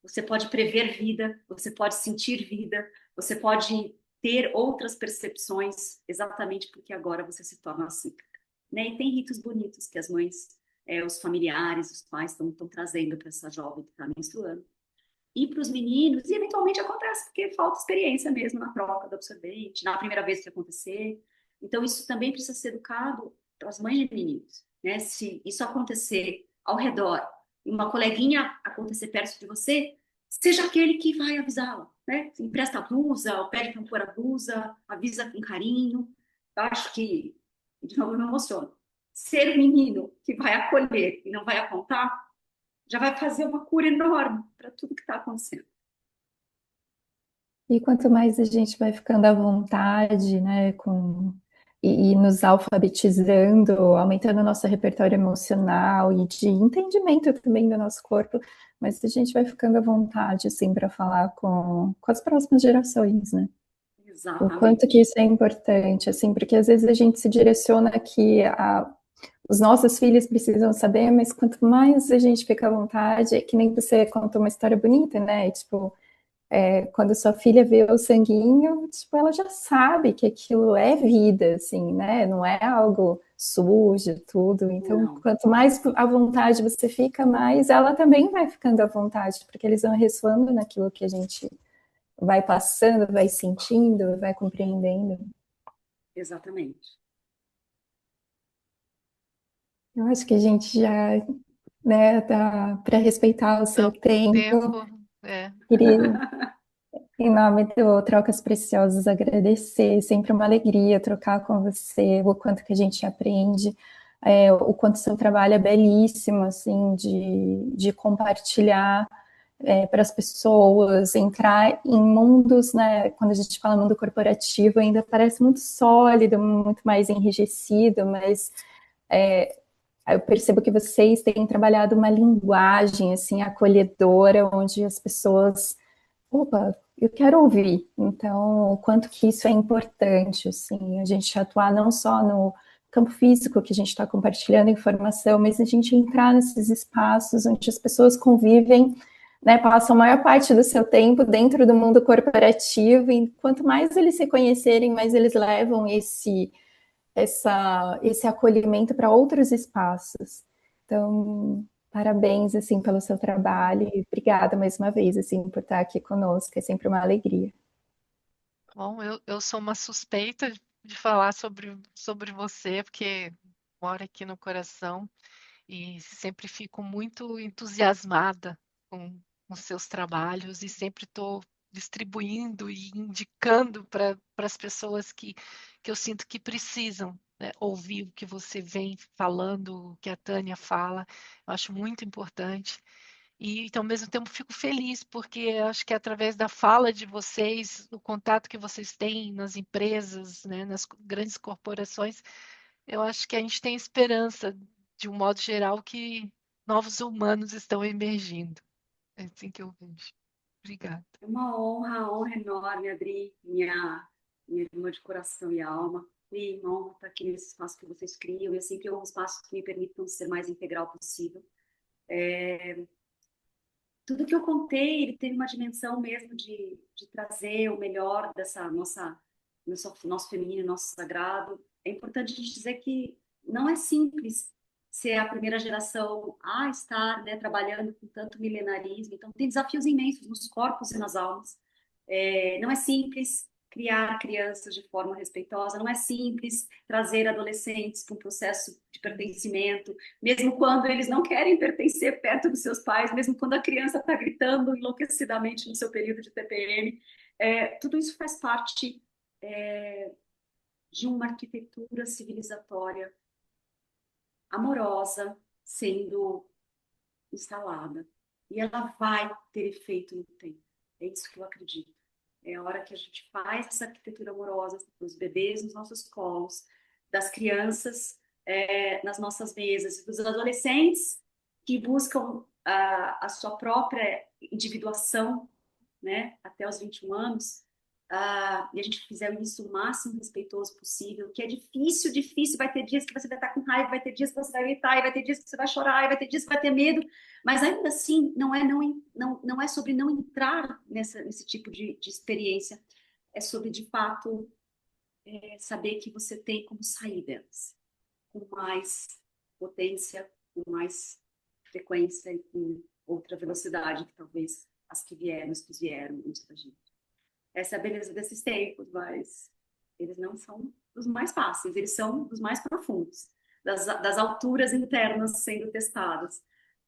você pode prever vida, você pode sentir vida, você pode ter outras percepções, exatamente porque agora você se torna cíclica, né? E tem ritos bonitos que as mães, os familiares, os pais estão trazendo para essa jovem que está menstruando. E para os meninos, e eventualmente acontece porque falta experiência mesmo na troca do absorvente, na primeira vez que acontecer. Então, isso também precisa ser educado para as mães de meninos, né? Se isso acontecer ao redor e uma coleguinha acontecer perto de você, seja aquele que vai avisá-la, né? Empresta a blusa, ou pede para pôr a blusa, avisa com carinho. Eu acho que, de novo, eu me emociono. Ser o menino que vai acolher e não vai apontar, já vai fazer uma cura enorme para tudo que está acontecendo. E quanto mais a gente vai ficando à vontade, né, e nos alfabetizando, aumentando o nosso repertório emocional e de entendimento também do nosso corpo, mas a gente vai ficando à vontade, assim, para falar com as próximas gerações, né? O quanto que Exatamente. isso é importante, assim, porque às vezes a gente se direciona que os nossos filhos precisam saber, mas quanto mais a gente fica à vontade, é que nem você contou uma história bonita, né? Tipo, quando sua filha vê o sanguinho, tipo, ela já sabe que aquilo é vida, assim, né? Não é algo sujo, tudo. Então, Não, quanto mais à vontade você fica, mais ela também vai ficando à vontade, porque eles vão ressoando naquilo que a gente vai passando, vai sentindo, vai compreendendo. exatamente. Eu acho que a gente já, né, dá para respeitar o seu Então, tempo. tempo, é. Queria, em nome do Trocas Preciosas, agradecer. Sempre uma alegria trocar com você, o quanto que a gente aprende, o quanto seu trabalho é belíssimo, assim, de compartilhar para as pessoas, entrar em mundos, né? Quando a gente fala mundo corporativo, ainda parece muito sólido, muito mais enrijecido, mas eu percebo que vocês têm trabalhado uma linguagem assim acolhedora, onde as pessoas, opa, eu quero ouvir. Então, o quanto que isso é importante, assim, a gente atuar não só no campo físico que a gente está compartilhando informação, mas a gente entrar nesses espaços onde as pessoas convivem, né, passam a maior parte do seu tempo dentro do mundo corporativo, e quanto mais eles se conhecerem, mais eles levam esse acolhimento para outros espaços. Então, parabéns, assim, pelo seu trabalho e obrigada mais uma vez, assim, por estar aqui conosco, é sempre uma alegria. Bom, eu sou uma suspeita de falar sobre você, porque mora aqui no coração e sempre fico muito entusiasmada com seus trabalhos e sempre estou distribuindo e indicando para as pessoas que eu sinto que precisam, né, ouvir o que você vem falando, o que a Tânia fala. Eu acho muito importante. E, então, ao mesmo tempo, fico feliz, porque acho que através da fala de vocês, o contato que vocês têm nas empresas, né, nas grandes corporações, eu acho que a gente tem esperança, de um modo geral, que novos humanos estão emergindo. É assim que eu vejo. Obrigada. É uma honra enorme, Adri, minha irmã de coração e alma. E uma honra estar aqui nesse espaço que vocês criam, e assim que é um espaço que me permitam ser mais integral possível. Tudo que eu contei, ele teve uma dimensão mesmo de trazer o melhor dessa nosso feminino, nosso sagrado. É importante a gente dizer que não é simples ser a primeira geração a estar, né, trabalhando com tanto milenarismo. Então, tem desafios imensos nos corpos e nas almas. Não é simples criar crianças de forma respeitosa, não é simples trazer adolescentes para um processo de pertencimento, mesmo quando eles não querem pertencer perto dos seus pais, mesmo quando a criança está gritando enlouquecidamente no seu período de TPM. Tudo isso faz parte de uma arquitetura civilizatória amorosa sendo instalada. E ela vai ter efeito no tempo. É isso que eu acredito. É a hora que a gente faz essa arquitetura amorosa dos bebês nos nossos colos, das crianças nas nossas mesas, dos adolescentes que buscam a sua própria individuação, né, até os 21 anos, e a gente fizer isso o máximo respeitoso possível, que é difícil, vai ter dias que você vai estar com raiva, vai ter dias que você vai gritar, e vai ter dias que você vai chorar, e vai ter dias que vai ter medo, mas ainda assim, não é sobre não entrar nesse tipo de experiência, é sobre, de fato, saber que você tem como sair delas, com mais potência, com mais frequência e com outra velocidade que talvez as que vieram antes da gente. Essa é a beleza desses tempos, mas eles não são dos mais fáceis, eles são dos mais profundos, das alturas internas sendo testadas.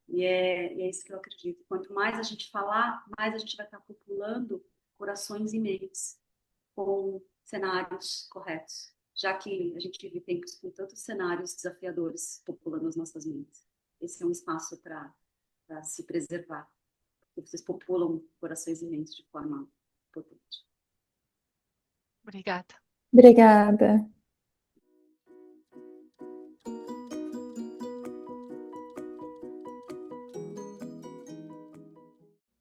E é isso que eu acredito. Quanto mais a gente falar, mais a gente vai estar populando corações e mentes com cenários corretos, já que a gente vive tempos com tantos cenários desafiadores populando as nossas mentes. Esse é um espaço para se preservar, porque vocês populam corações e mentes de forma potente. Obrigada. Obrigada.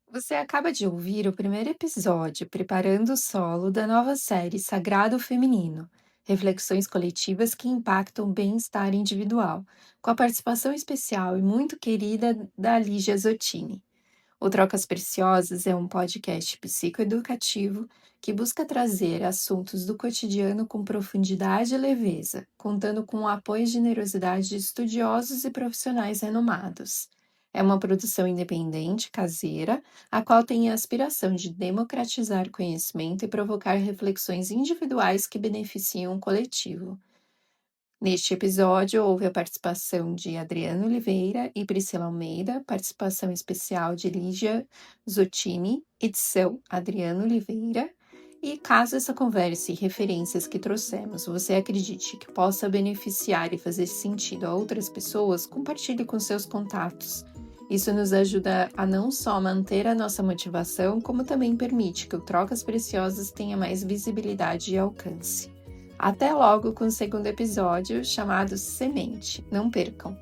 Você acaba de ouvir o primeiro episódio preparando o solo da nova série Sagrado Feminino, reflexões coletivas que impactam o bem-estar individual, com a participação especial e muito querida da Lígia Zottini. O Trocas Preciosas é um podcast psicoeducativo que busca trazer assuntos do cotidiano com profundidade e leveza, contando com o apoio e generosidade de estudiosos e profissionais renomados. É uma produção independente, caseira, a qual tem a aspiração de democratizar conhecimento e provocar reflexões individuais que beneficiam o coletivo. Neste episódio, houve a participação de Adriano Oliveira e Priscila Almeida, participação especial de Lígia Zottini, edição Adriano Oliveira. E caso essa conversa e referências que trouxemos você acredite que possa beneficiar e fazer sentido a outras pessoas, compartilhe com seus contatos. Isso nos ajuda a não só manter a nossa motivação, como também permite que o Trocas Preciosas tenha mais visibilidade e alcance. Até logo com o segundo episódio, chamado Semente. Não percam!